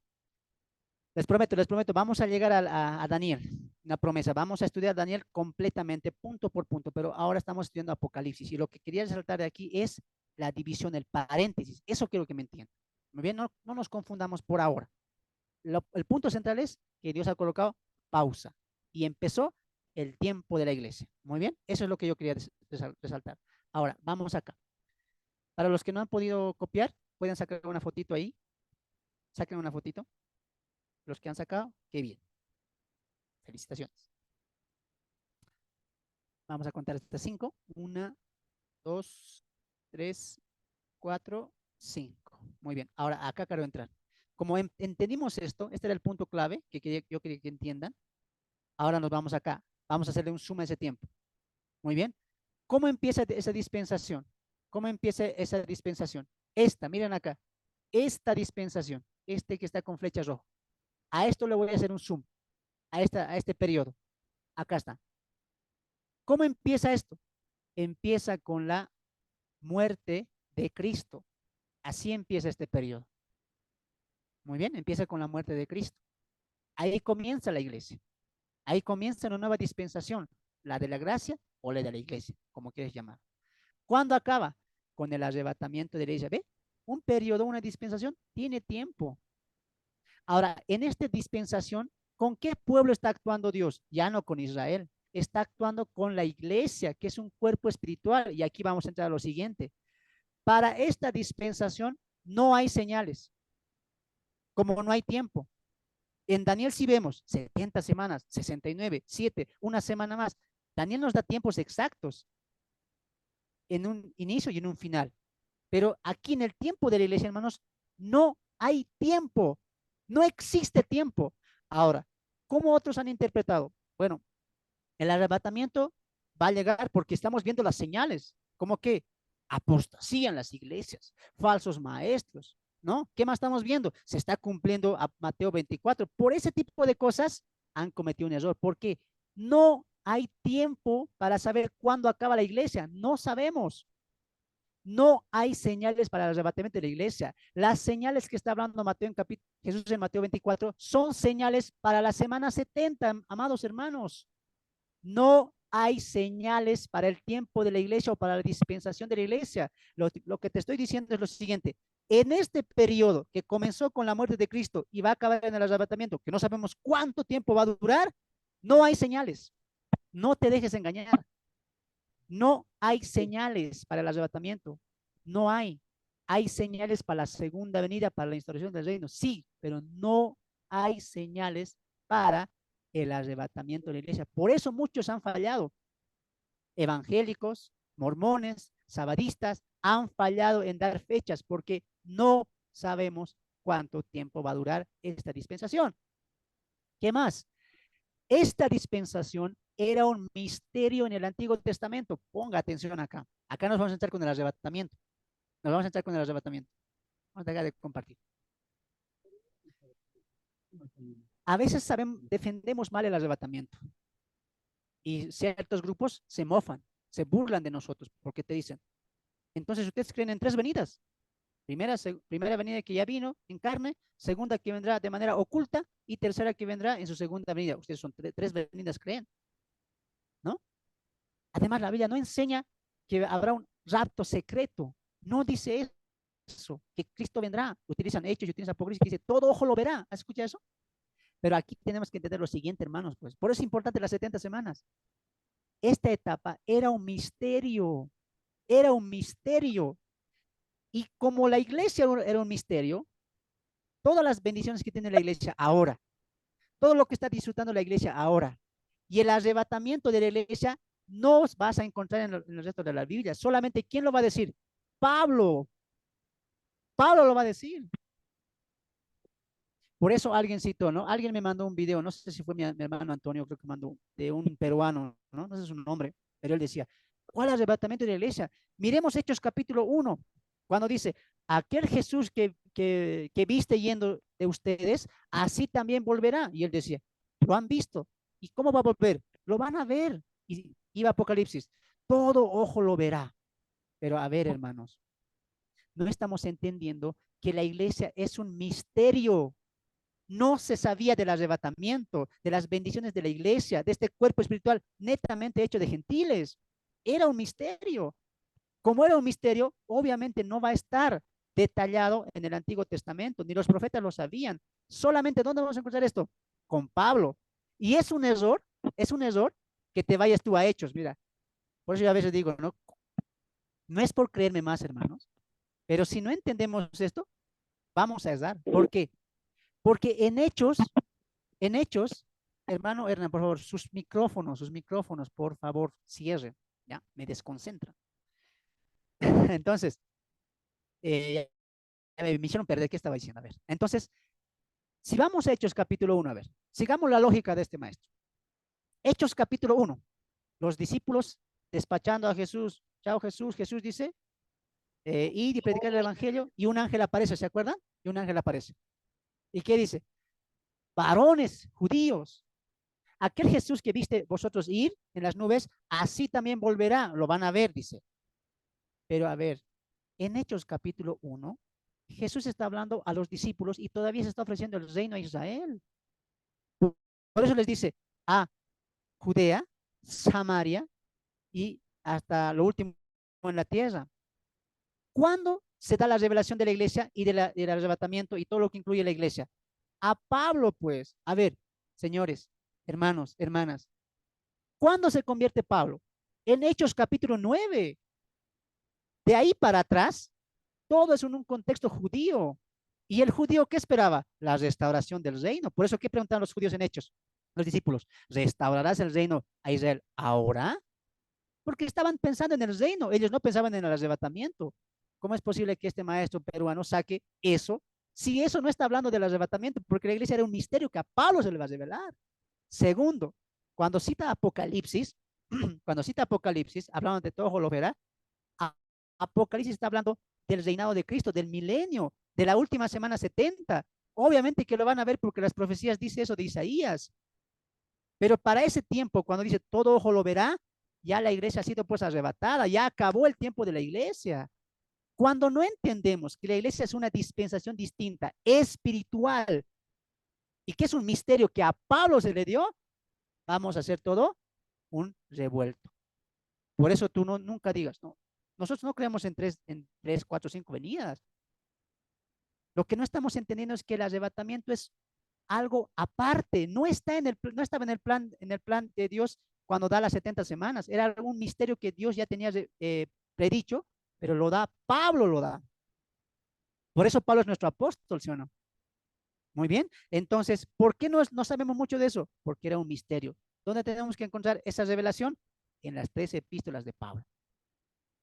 Les prometo, vamos a llegar a Daniel, una promesa. Vamos a estudiar Daniel completamente, punto por punto, pero ahora estamos estudiando Apocalipsis y lo que quería resaltar de aquí es la división, el paréntesis. Eso quiero que me entiendan. Muy bien, no nos confundamos por ahora. El punto central es que Dios ha colocado pausa y empezó el tiempo de la iglesia. Muy bien, eso es lo que yo quería resaltar. Ahora, vamos acá. Para los que no han podido copiar, pueden sacar una fotito ahí. Saquen una fotito. Los que han sacado, qué bien. Felicitaciones. Vamos a contar hasta 5. 1, 2, 3, 4, 5. Muy bien. Ahora, acá quiero entrar. Como entendimos esto, este era el punto clave que yo quería que entiendan. Ahora nos vamos acá. Vamos a hacerle un zoom a ese tiempo. Muy bien. ¿Cómo empieza esa dispensación? ¿Cómo empieza esa dispensación? Miren acá. Esta dispensación, que está con flecha roja. A esto le voy a hacer un zoom. A este periodo. Acá está. ¿Cómo empieza esto? Empieza con la muerte de Cristo. Así empieza este periodo. Muy bien, empieza con la muerte de Cristo. Ahí comienza la iglesia. Ahí comienza una nueva dispensación, la de la gracia o la de la iglesia, como quieres llamar. ¿Cuándo acaba? Con el arrebatamiento de la iglesia. ¿Ve? Un periodo, una dispensación, tiene tiempo. Ahora, en esta dispensación ¿Con qué pueblo está actuando Dios? Ya no con Israel. Está actuando con la iglesia, que es un cuerpo espiritual. Y aquí vamos a entrar a lo siguiente. Para esta dispensación no hay señales, como no hay tiempo. En Daniel sí vemos 70 semanas, 69, 7, una semana más. Daniel nos da tiempos exactos en un inicio y en un final. Pero aquí en el tiempo de la iglesia, hermanos, no hay tiempo. No existe tiempo. Ahora, ¿cómo otros han interpretado? Bueno, el arrebatamiento va a llegar porque estamos viendo las señales, como que apostasía en las iglesias, falsos maestros, ¿no? ¿Qué más estamos viendo? Se está cumpliendo a Mateo 24. Por ese tipo de cosas han cometido un error, porque no hay tiempo para saber cuándo acaba la iglesia. No sabemos. No hay señales para el arrebatamiento de la iglesia. Las señales que está hablando Jesús en Mateo 24 son señales para la semana 70, amados hermanos. No hay señales para el tiempo de la iglesia o para la dispensación de la iglesia. Lo que te estoy diciendo es lo siguiente. En este periodo que comenzó con la muerte de Cristo y va a acabar en el arrebatamiento, que no sabemos cuánto tiempo va a durar, no hay señales. No te dejes engañar. No hay señales para el arrebatamiento. No hay. Hay señales para la segunda venida, para la instauración del reino. Sí, pero no hay señales para el arrebatamiento de la iglesia. Por eso muchos han fallado. Evangélicos, mormones, sabadistas han fallado en dar fechas porque no sabemos cuánto tiempo va a durar esta dispensación. ¿Qué más? Esta dispensación era un misterio en el Antiguo Testamento. Ponga atención acá. Acá nos vamos a entrar con el arrebatamiento. Nos vamos a entrar con el arrebatamiento. Vamos a dejar de compartir. A veces defendemos mal el arrebatamiento. Y ciertos grupos se mofan, se burlan de nosotros porque te dicen, entonces ustedes creen en 3 venidas. Primera venida que ya vino en carne, segunda que vendrá de manera oculta y tercera que vendrá en su segunda venida. Ustedes son 3 venidas, creen, ¿no? Además, la Biblia no enseña que habrá un rapto secreto. No dice eso, que Cristo vendrá. Utilizan Hechos y utilizan Apocalipsis que dice, todo ojo lo verá. ¿Has escuchado eso? Pero aquí tenemos que entender lo siguiente, hermanos, pues. Por eso es importante las 70 semanas. Esta etapa era un misterio. Era un misterio. Y como la iglesia era un misterio, todas las bendiciones que tiene la iglesia ahora, todo lo que está disfrutando la iglesia ahora, y el arrebatamiento de la iglesia, no vas a encontrar en el resto de la Biblia. Solamente, ¿quién lo va a decir? Pablo. Pablo lo va a decir. Por eso alguien citó, ¿no? Alguien me mandó un video, no sé si fue mi hermano Antonio, creo que mandó, de un peruano, ¿no? No sé su nombre, pero él decía, ¿cuál arrebatamiento de la iglesia? Miremos Hechos capítulo 1, cuando dice, aquel Jesús que viste yendo de ustedes, así también volverá. Y él decía, lo han visto. ¿Y cómo va a volver? Lo van a ver. Y iba Apocalipsis, todo ojo lo verá. Pero a ver, hermanos, no estamos entendiendo que la iglesia es un misterio. No se sabía del arrebatamiento, de las bendiciones de la iglesia, de este cuerpo espiritual netamente hecho de gentiles. Era un misterio. Como era un misterio, obviamente no va a estar detallado en el Antiguo Testamento, ni los profetas lo sabían. Solamente, ¿dónde vamos a encontrar esto? Con Pablo. Y es un error que te vayas tú a Hechos, mira. Por eso yo a veces digo, no es por creerme más, hermanos, pero si no entendemos esto, vamos a errar. ¿Por qué? Porque en Hechos, hermano Hernán, por favor, sus micrófonos, por favor, cierren. Ya, me desconcentran. Entonces, me hicieron perder qué estaba diciendo. A ver, entonces, si vamos a Hechos capítulo 1, a ver, sigamos la lógica de este maestro. Hechos capítulo 1, los discípulos despachando a Jesús. Chao Jesús, Jesús dice, ir y predicar el evangelio, y un ángel aparece, ¿se acuerdan? Y un ángel aparece. ¿Y qué dice? Varones judíos, aquel Jesús que viste vosotros ir en las nubes, así también volverá, lo van a ver, dice. Pero a ver, en Hechos capítulo 1, Jesús está hablando a los discípulos y todavía se está ofreciendo el reino a Israel. Por eso les dice, a Judea, Samaria y hasta lo último en la tierra. ¿Cuándo se da la revelación de la iglesia y del arrebatamiento y todo lo que incluye la iglesia? A Pablo, pues, a ver, señores, hermanos, hermanas, ¿cuándo se convierte Pablo? En Hechos capítulo 9. De ahí para atrás, todo es en un contexto judío. ¿Y el judío qué esperaba? La restauración del reino. Por eso, ¿qué preguntaban los judíos en Hechos? Los discípulos, ¿restaurarás el reino a Israel ahora? Porque estaban pensando en el reino, ellos no pensaban en el arrebatamiento. ¿Cómo es posible que este maestro peruano saque eso? Si eso no está hablando del arrebatamiento, porque la iglesia era un misterio que a Pablo se le va a revelar. Segundo, cuando cita Apocalipsis, hablando de todo lo verá, Apocalipsis está hablando del reinado de Cristo, del milenio, de la última semana 70. Obviamente que lo van a ver porque las profecías dicen eso de Isaías. Pero para ese tiempo, cuando dice todo ojo lo verá, ya la iglesia ha sido pues arrebatada, ya acabó el tiempo de la iglesia. Cuando no entendemos que la iglesia es una dispensación distinta, espiritual, y que es un misterio que a Pablo se le dio, vamos a hacer todo un revuelto. Por eso tú nunca digas, no, nosotros no creemos en tres, cuatro, cinco venidas. Lo que no estamos entendiendo es que el arrebatamiento es algo aparte, no estaba en el plan de Dios cuando da las 70 semanas, era algún misterio que Dios ya tenía predicho, pero lo da, Pablo lo da. Por eso Pablo es nuestro apóstol, ¿sí o no? Muy bien, entonces, ¿por qué no sabemos mucho de eso? Porque era un misterio. ¿Dónde tenemos que encontrar esa revelación? En las 3 epístolas de Pablo.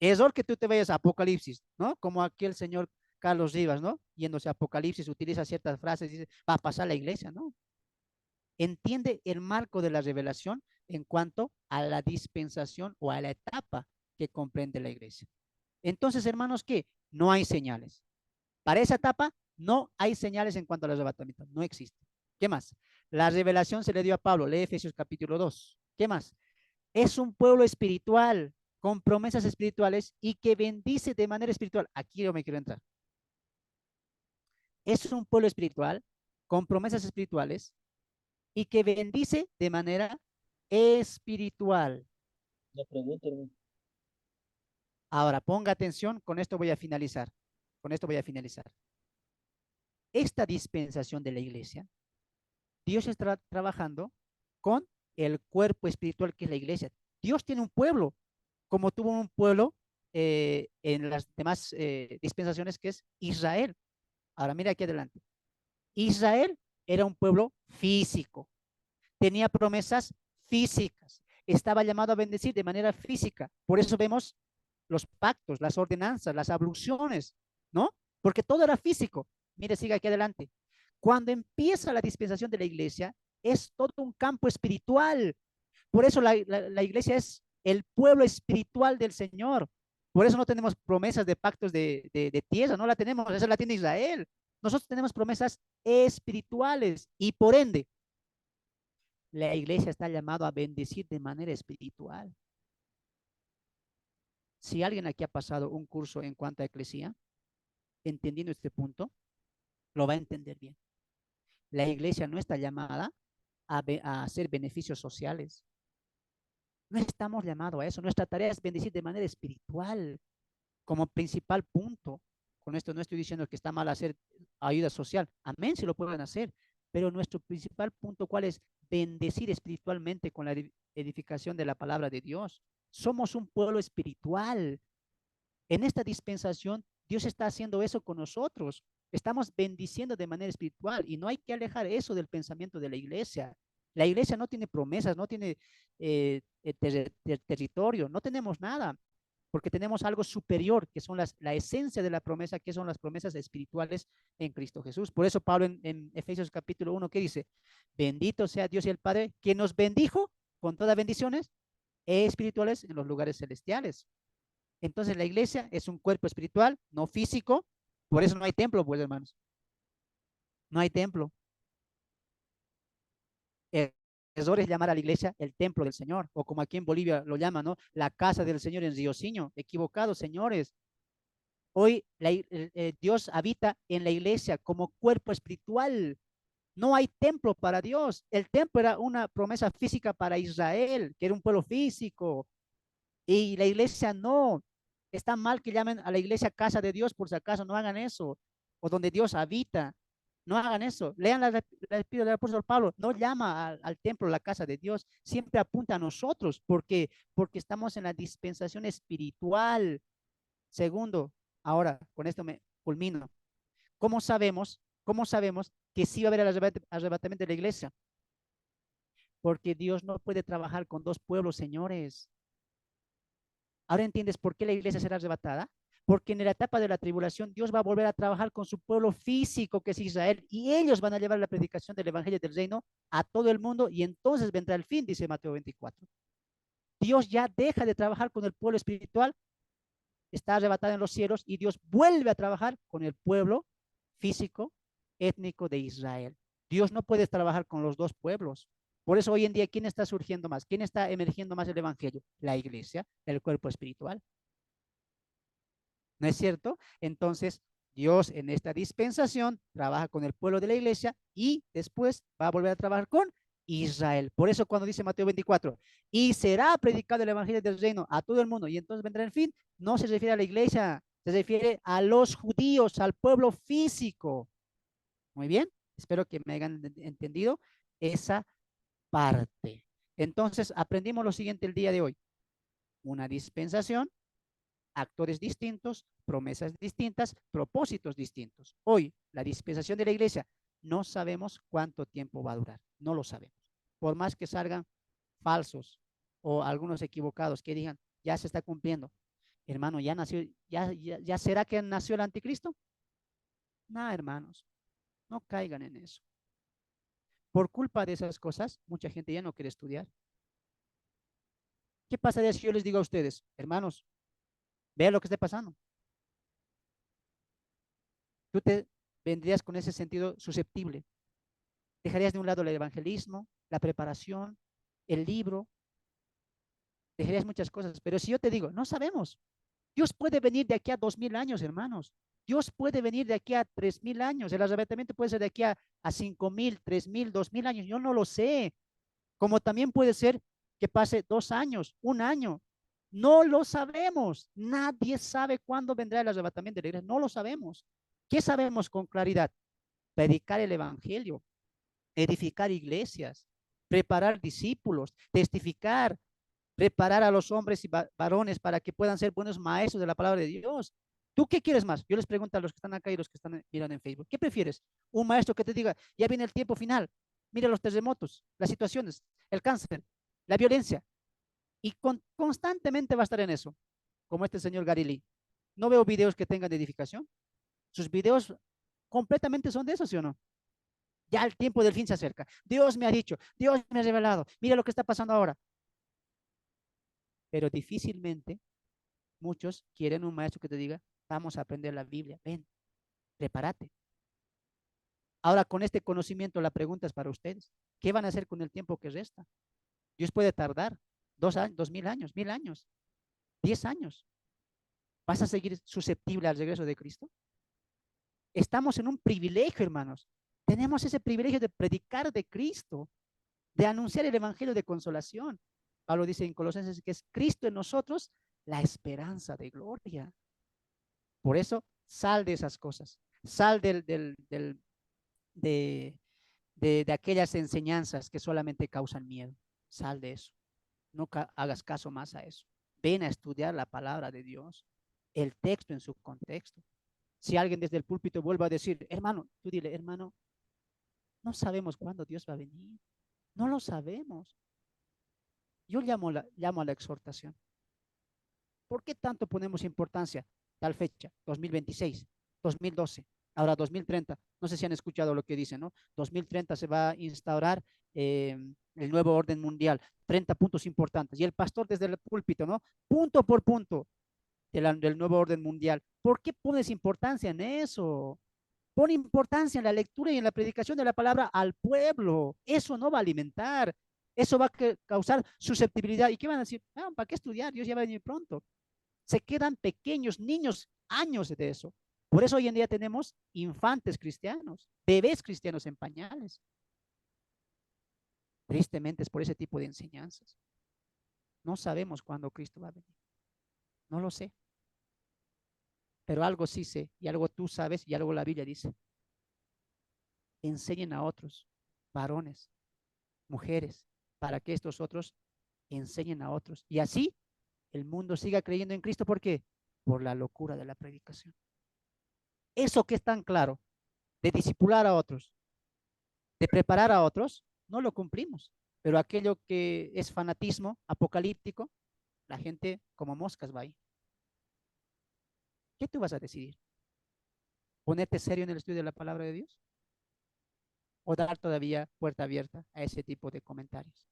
Error que tú te vayas a Apocalipsis, ¿no? Como aquel señor Carlos Rivas, ¿no? Yéndose a Apocalipsis, utiliza ciertas frases, dice, va a pasar la iglesia, ¿no? Entiende el marco de la revelación en cuanto a la dispensación o a la etapa que comprende la iglesia. Entonces, hermanos, ¿qué? No hay señales. Para esa etapa, no hay señales en cuanto al arrebatamiento. No existe. ¿Qué más? La revelación se le dio a Pablo. Lee Efesios capítulo 2. ¿Qué más? Es un pueblo espiritual, con promesas espirituales y que bendice de manera espiritual. Aquí yo me quiero entrar. Es un pueblo espiritual, con promesas espirituales y que bendice de manera espiritual. La pregunta, hermano. Ahora, ponga atención, con esto voy a finalizar. Esta dispensación de la iglesia, Dios está trabajando con el cuerpo espiritual que es la iglesia. Dios tiene un pueblo, como tuvo un pueblo en las demás dispensaciones, que es Israel. Ahora, mira aquí adelante. Israel era un pueblo físico, tenía promesas físicas, estaba llamado a bendecir de manera física. Por eso vemos los pactos, las ordenanzas, las abluciones, ¿no? Porque todo era físico. Mire, siga aquí adelante. Cuando empieza la dispensación de la iglesia, es todo un campo espiritual. Por eso la iglesia es el pueblo espiritual del Señor. Por eso no tenemos promesas de pactos de tierra, no la tenemos, esa la tiene Israel. Nosotros tenemos promesas espirituales y por ende, la iglesia está llamada a bendecir de manera espiritual. Si alguien aquí ha pasado un curso en cuanto a eclesía, entendiendo este punto, lo va a entender bien. La iglesia no está llamada a hacer beneficios sociales. No estamos llamados a eso. Nuestra tarea es bendecir de manera espiritual como principal punto. Con esto no estoy diciendo que está mal hacer ayuda social. Amén, si lo pueden hacer. Pero nuestro principal punto, ¿cuál es? Bendecir espiritualmente con la edificación de la palabra de Dios. Somos un pueblo espiritual. En esta dispensación, Dios está haciendo eso con nosotros. Estamos bendiciendo de manera espiritual y no hay que alejar eso del pensamiento de la iglesia. La iglesia no tiene promesas, no tiene territorio, no tenemos nada, porque tenemos algo superior, que son la esencia de la promesa, que son las promesas espirituales en Cristo Jesús. Por eso Pablo en Efesios capítulo 1, ¿qué dice? Bendito sea Dios y el Padre, que nos bendijo con todas bendiciones espirituales en los lugares celestiales. Entonces la iglesia es un cuerpo espiritual, no físico. Por eso no hay templo, pues, hermanos. No hay templo. Error es llamar a la iglesia el templo del Señor, o como aquí en Bolivia lo llaman, ¿no? La casa del Señor en Riosinho. Equivocados, señores. Hoy Dios habita en la iglesia como cuerpo espiritual. No hay templo para Dios. El templo era una promesa física para Israel, que era un pueblo físico. Y la iglesia no. Está mal que llamen a la iglesia casa de Dios, por si acaso, no hagan eso. O donde Dios habita. No hagan eso. Lean la Espíritu del apóstol Pablo. No llama al templo, la casa de Dios. Siempre apunta a nosotros. Porque estamos en la dispensación espiritual. Segundo, ahora, con esto me culmino. ¿Cómo sabemos? ¿Cómo sabemos que sí va a haber el arrebatamiento de la iglesia? Porque Dios no puede trabajar con dos pueblos, señores. ¿Ahora entiendes por qué la iglesia será arrebatada? Porque en la etapa de la tribulación Dios va a volver a trabajar con su pueblo físico que es Israel y ellos van a llevar la predicación del evangelio del reino a todo el mundo y entonces vendrá el fin, dice Mateo 24. Dios ya deja de trabajar con el pueblo espiritual, está arrebatado en los cielos y Dios vuelve a trabajar con el pueblo físico, étnico de Israel. Dios no puede trabajar con los dos pueblos. Por eso hoy en día, ¿quién está surgiendo más? ¿Quién está emergiendo más el evangelio? La iglesia, el cuerpo espiritual. ¿No es cierto? Entonces, Dios en esta dispensación trabaja con el pueblo de la iglesia y después va a volver a trabajar con Israel. Por eso cuando dice Mateo 24, y será predicado el evangelio del reino a todo el mundo y entonces vendrá el fin, no se refiere a la iglesia, se refiere a los judíos, al pueblo físico. Muy bien, espero que me hayan entendido esa parte. Entonces, aprendimos lo siguiente el día de hoy. Una dispensación, actores distintos, promesas distintas, propósitos distintos. Hoy, la dispensación de la iglesia, no sabemos cuánto tiempo va a durar, no lo sabemos. Por más que salgan falsos o algunos equivocados que digan, ya se está cumpliendo. Hermano, ya nació, ya será que nació el anticristo. No, hermanos, no caigan en eso. Por culpa de esas cosas, mucha gente ya no quiere estudiar. ¿Qué pasaría si yo les digo a ustedes, hermanos, vean lo que está pasando? Tú te vendrías con ese sentido susceptible. Dejarías de un lado el evangelismo, la preparación, el libro, dejarías muchas cosas. Pero si yo te digo, no sabemos. Dios puede venir de aquí a 2000 años, hermanos. Dios puede venir de aquí a 3000 años. El arrebatamiento puede ser de aquí a 5000, 3000, 2000 años. Yo no lo sé. Como también puede ser que pase 2 años, 1 año. No lo sabemos. Nadie sabe cuándo vendrá el arrebatamiento de la iglesia. No lo sabemos. ¿Qué sabemos con claridad? Predicar el evangelio, edificar iglesias, preparar discípulos, testificar, preparar a los hombres y varones para que puedan ser buenos maestros de la palabra de Dios. ¿Tú qué quieres más? Yo les pregunto a los que están acá y los que están mirando en Facebook, ¿qué prefieres? Un maestro que te diga, ya viene el tiempo final, mira los terremotos, las situaciones, el cáncer, la violencia, y constantemente va a estar en eso, como este señor Garili. No veo videos que tengan de edificación. Sus videos completamente son de eso, ¿sí o no? Ya el tiempo del fin se acerca. Dios me ha dicho, Dios me ha revelado, mira lo que está pasando ahora. Pero difícilmente muchos quieren un maestro que te diga, vamos a aprender la Biblia, ven, prepárate. Ahora con este conocimiento la pregunta es para ustedes, ¿qué van a hacer con el tiempo que resta? Dios puede tardar 2 años, 2000 años, 1000 años, 10 años. ¿Vas a seguir susceptible al regreso de Cristo? Estamos en un privilegio, hermanos. Tenemos ese privilegio de predicar de Cristo, de anunciar el evangelio de consolación. Pablo dice en Colosenses que es Cristo en nosotros la esperanza de gloria. Por eso, sal de esas cosas. Sal de aquellas enseñanzas que solamente causan miedo. Sal de eso. No hagas caso más a eso. Ven a estudiar la palabra de Dios, el texto en su contexto. Si alguien desde el púlpito vuelve a decir, hermano, tú dile, hermano, no sabemos cuándo Dios va a venir. No lo sabemos. Yo llamo a la exhortación. ¿Por qué tanto ponemos importancia? Tal fecha, 2026, 2012, ahora 2030. No sé si han escuchado lo que dicen, ¿no? 2030 se va a instaurar el nuevo orden mundial, 30 puntos importantes. Y el pastor desde el púlpito, ¿no? Punto por punto del nuevo orden mundial. ¿Por qué pones importancia en eso? Pon importancia en la lectura y en la predicación de la palabra al pueblo. Eso no va a alimentar. Eso va a causar susceptibilidad. ¿Y qué van a decir? Ah, ¿para qué estudiar? Dios ya va a venir pronto. Se quedan pequeños niños, años de eso. Por eso hoy en día tenemos infantes cristianos, bebés cristianos en pañales. Tristemente es por ese tipo de enseñanzas. No sabemos cuándo Cristo va a venir. No lo sé. Pero algo sí sé, y algo tú sabes, y algo la Biblia dice. enseñen a otros, varones, mujeres, para que estos otros enseñen a otros. Y así el mundo siga creyendo en Cristo. ¿Por qué? Por la locura de la predicación. Eso que es tan claro, de discipular a otros, de preparar a otros, no lo cumplimos. Pero aquello que es fanatismo apocalíptico, la gente como moscas va ahí. ¿Qué tú vas a decidir? ¿Ponerte serio en el estudio de la palabra de Dios? ¿O dar todavía puerta abierta a ese tipo de comentarios?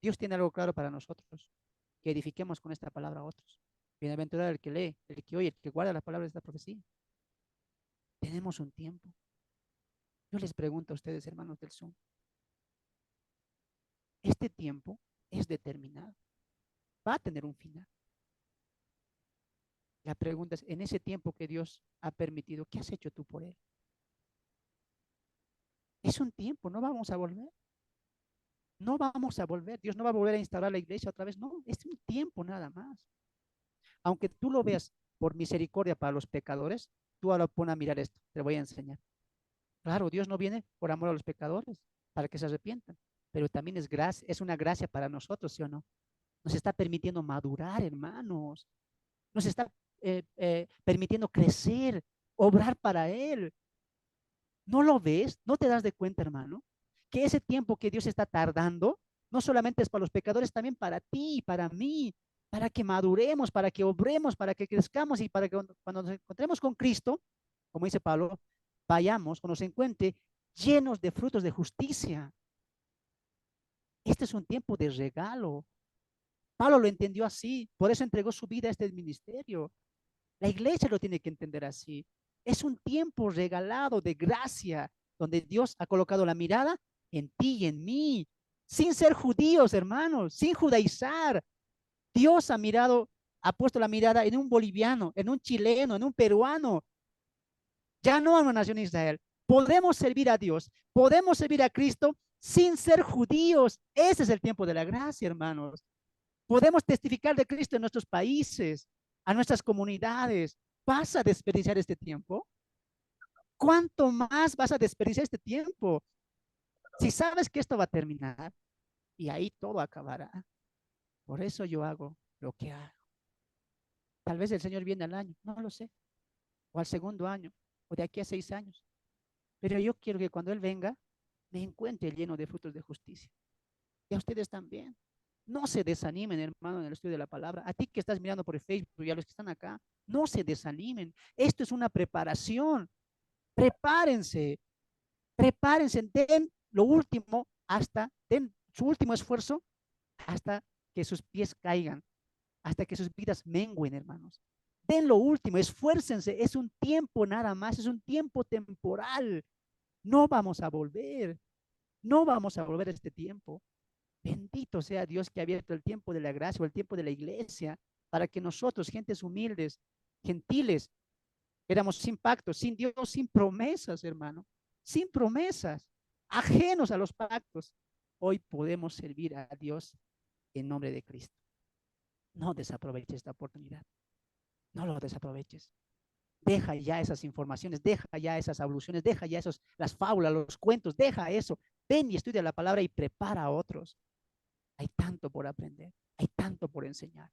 Dios tiene algo claro para nosotros, que edifiquemos con esta palabra a otros. Bienaventurado el que lee, el que oye, el que guarda las palabras de esta profecía. Tenemos un tiempo. Yo les pregunto a ustedes, hermanos del Zoom, este tiempo es determinado. Va a tener un final. La pregunta es, en ese tiempo que Dios ha permitido, ¿qué has hecho tú por él? Es un tiempo, no vamos a volver. No vamos a volver. Dios no va a volver a instaurar la iglesia otra vez. No, es un tiempo nada más. Aunque tú lo veas por misericordia para los pecadores, tú ahora pon a mirar esto. Te voy a enseñar. Claro, Dios no viene por amor a los pecadores, para que se arrepientan. Pero también es gracia, es una gracia para nosotros, ¿sí o no? Nos está permitiendo madurar, hermanos. Nos está permitiendo crecer, obrar para Él. ¿No lo ves? ¿No te das de cuenta, hermano? Que ese tiempo que Dios está tardando, no solamente es para los pecadores, también para ti y para mí, para que maduremos, para que obremos, para que crezcamos y para que cuando nos encontremos con Cristo, como dice Pablo, vayamos o nos encuentre llenos de frutos de justicia. Este es un tiempo de regalo. Pablo lo entendió así, por eso entregó su vida a este ministerio. La iglesia lo tiene que entender así. Es un tiempo regalado de gracia, donde Dios ha colocado la mirada en ti y en mí, sin ser judíos, hermanos, sin judaizar. Dios ha mirado, ha puesto la mirada en un boliviano, en un chileno, en un peruano, ya no en una nación de Israel. Podemos servir a Dios, podemos servir a Cristo sin ser judíos. Ese es el tiempo de la gracia, hermanos. Podemos testificar de Cristo en nuestros países, a nuestras comunidades. ¿Vas a desperdiciar este tiempo? ¿Cuánto más vas a desperdiciar este tiempo? Si sabes que esto va a terminar y ahí todo acabará. Por eso yo hago lo que hago. Tal vez el Señor viene al año, no lo sé, o al segundo año, o de aquí a 6 años. Pero yo quiero que cuando Él venga, me encuentre lleno de frutos de justicia. Y a ustedes también. No se desanimen, hermano, en el estudio de la palabra. A ti que estás mirando por el Facebook y a los que están acá, no se desanimen. Esto es una preparación. Prepárense, prepárense, den lo último den su último esfuerzo hasta que sus pies caigan, hasta que sus vidas mengüen, hermanos. Den lo último, esfuércense. Es un tiempo nada más, es un tiempo temporal. No vamos a volver, no vamos a volver a este tiempo. Bendito sea Dios que ha abierto el tiempo de la gracia o el tiempo de la iglesia para que nosotros, gentes humildes, gentiles, éramos sin pactos, sin Dios, sin promesas, hermano, sin promesas, ajenos a los pactos. Hoy podemos servir a Dios en nombre de Cristo. No desaproveches esta oportunidad. No lo desaproveches. Deja ya esas informaciones, deja ya esas abluciones, deja ya las fábulas, los cuentos, deja eso. Ven y estudia la palabra y prepara a otros. Hay tanto por aprender, hay tanto por enseñar.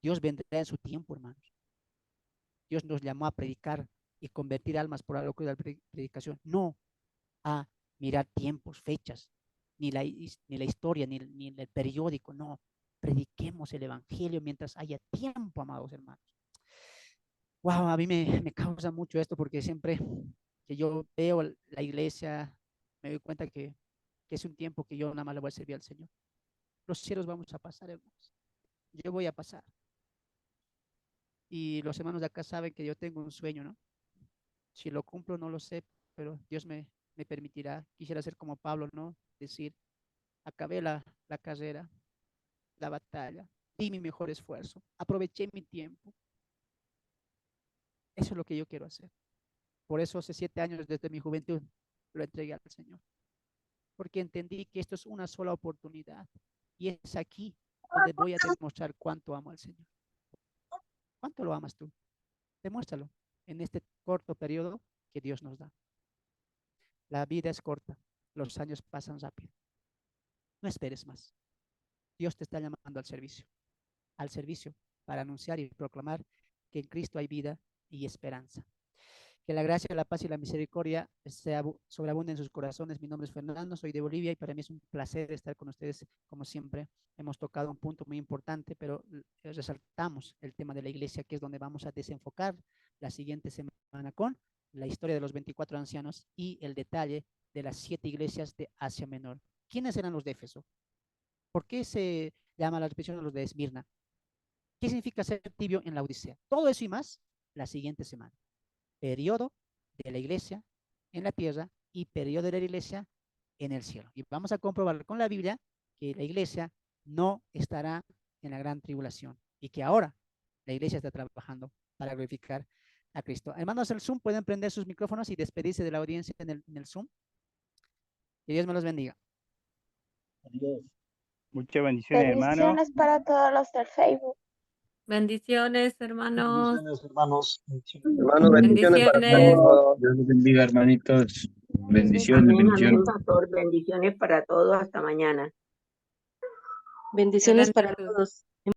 Dios vendrá en su tiempo, hermanos. Dios nos llamó a predicar y convertir almas por la locura de la predicación, no a mirar tiempos, fechas, ni la historia, ni el periódico, no. Prediquemos el evangelio mientras haya tiempo, amados hermanos. Wow, a mí me causa mucho esto porque siempre que yo veo la iglesia, me doy cuenta que es un tiempo que yo nada más le voy a servir al Señor. Los cielos vamos a pasar, hermanos. Yo voy a pasar. Y los hermanos de acá saben que yo tengo un sueño, ¿no? Si lo cumplo, no lo sé, pero Dios me permitirá. Quisiera ser como Pablo, ¿no? Decir, acabé la carrera, la batalla, di mi mejor esfuerzo, aproveché mi tiempo. Eso es lo que yo quiero hacer. Por eso hace 7 años desde mi juventud lo entregué al Señor. Porque entendí que esto es una sola oportunidad. Y es aquí donde voy a demostrar cuánto amo al Señor. ¿Cuánto lo amas tú? Demuéstralo en este corto periodo que Dios nos da. La vida es corta, los años pasan rápido. No esperes más. Dios te está llamando al servicio para anunciar y proclamar que en Cristo hay vida y esperanza. Que la gracia, la paz y la misericordia sobreabunden en sus corazones. Mi nombre es Fernando, soy de Bolivia y para mí es un placer estar con ustedes como siempre. Hemos tocado un punto muy importante, pero resaltamos el tema de la iglesia, que es donde vamos a desenfocar la siguiente semana con la historia de los 24 ancianos y el detalle de las 7 iglesias de Asia Menor. ¿Quiénes eran los de Éfeso? ¿Por qué se llama la repetición a los de Esmirna? ¿Qué significa ser tibio en la Odisea? Todo eso y más la siguiente semana. Periodo de la iglesia en la tierra y periodo de la iglesia en el cielo. Y vamos a comprobar con la Biblia que la iglesia no estará en la gran tribulación y que ahora la iglesia está trabajando para glorificar a Cristo. Hermanos del Zoom, pueden prender sus micrófonos y despedirse de la audiencia en el Zoom. Que Dios me los bendiga. Adiós. Muchas bendiciones, hermano. Bendiciones para todos los del Facebook. Bendiciones, hermanos. Bendiciones, hermanos. Bendiciones. Hermano, bendiciones para Bendiciones. todos. Dios los bendiga, hermanitos. Bendiciones, Amén, amén, bendiciones. pastor. Bendiciones para todos. Hasta mañana. Dios les Bendiciones para bendiga. todos.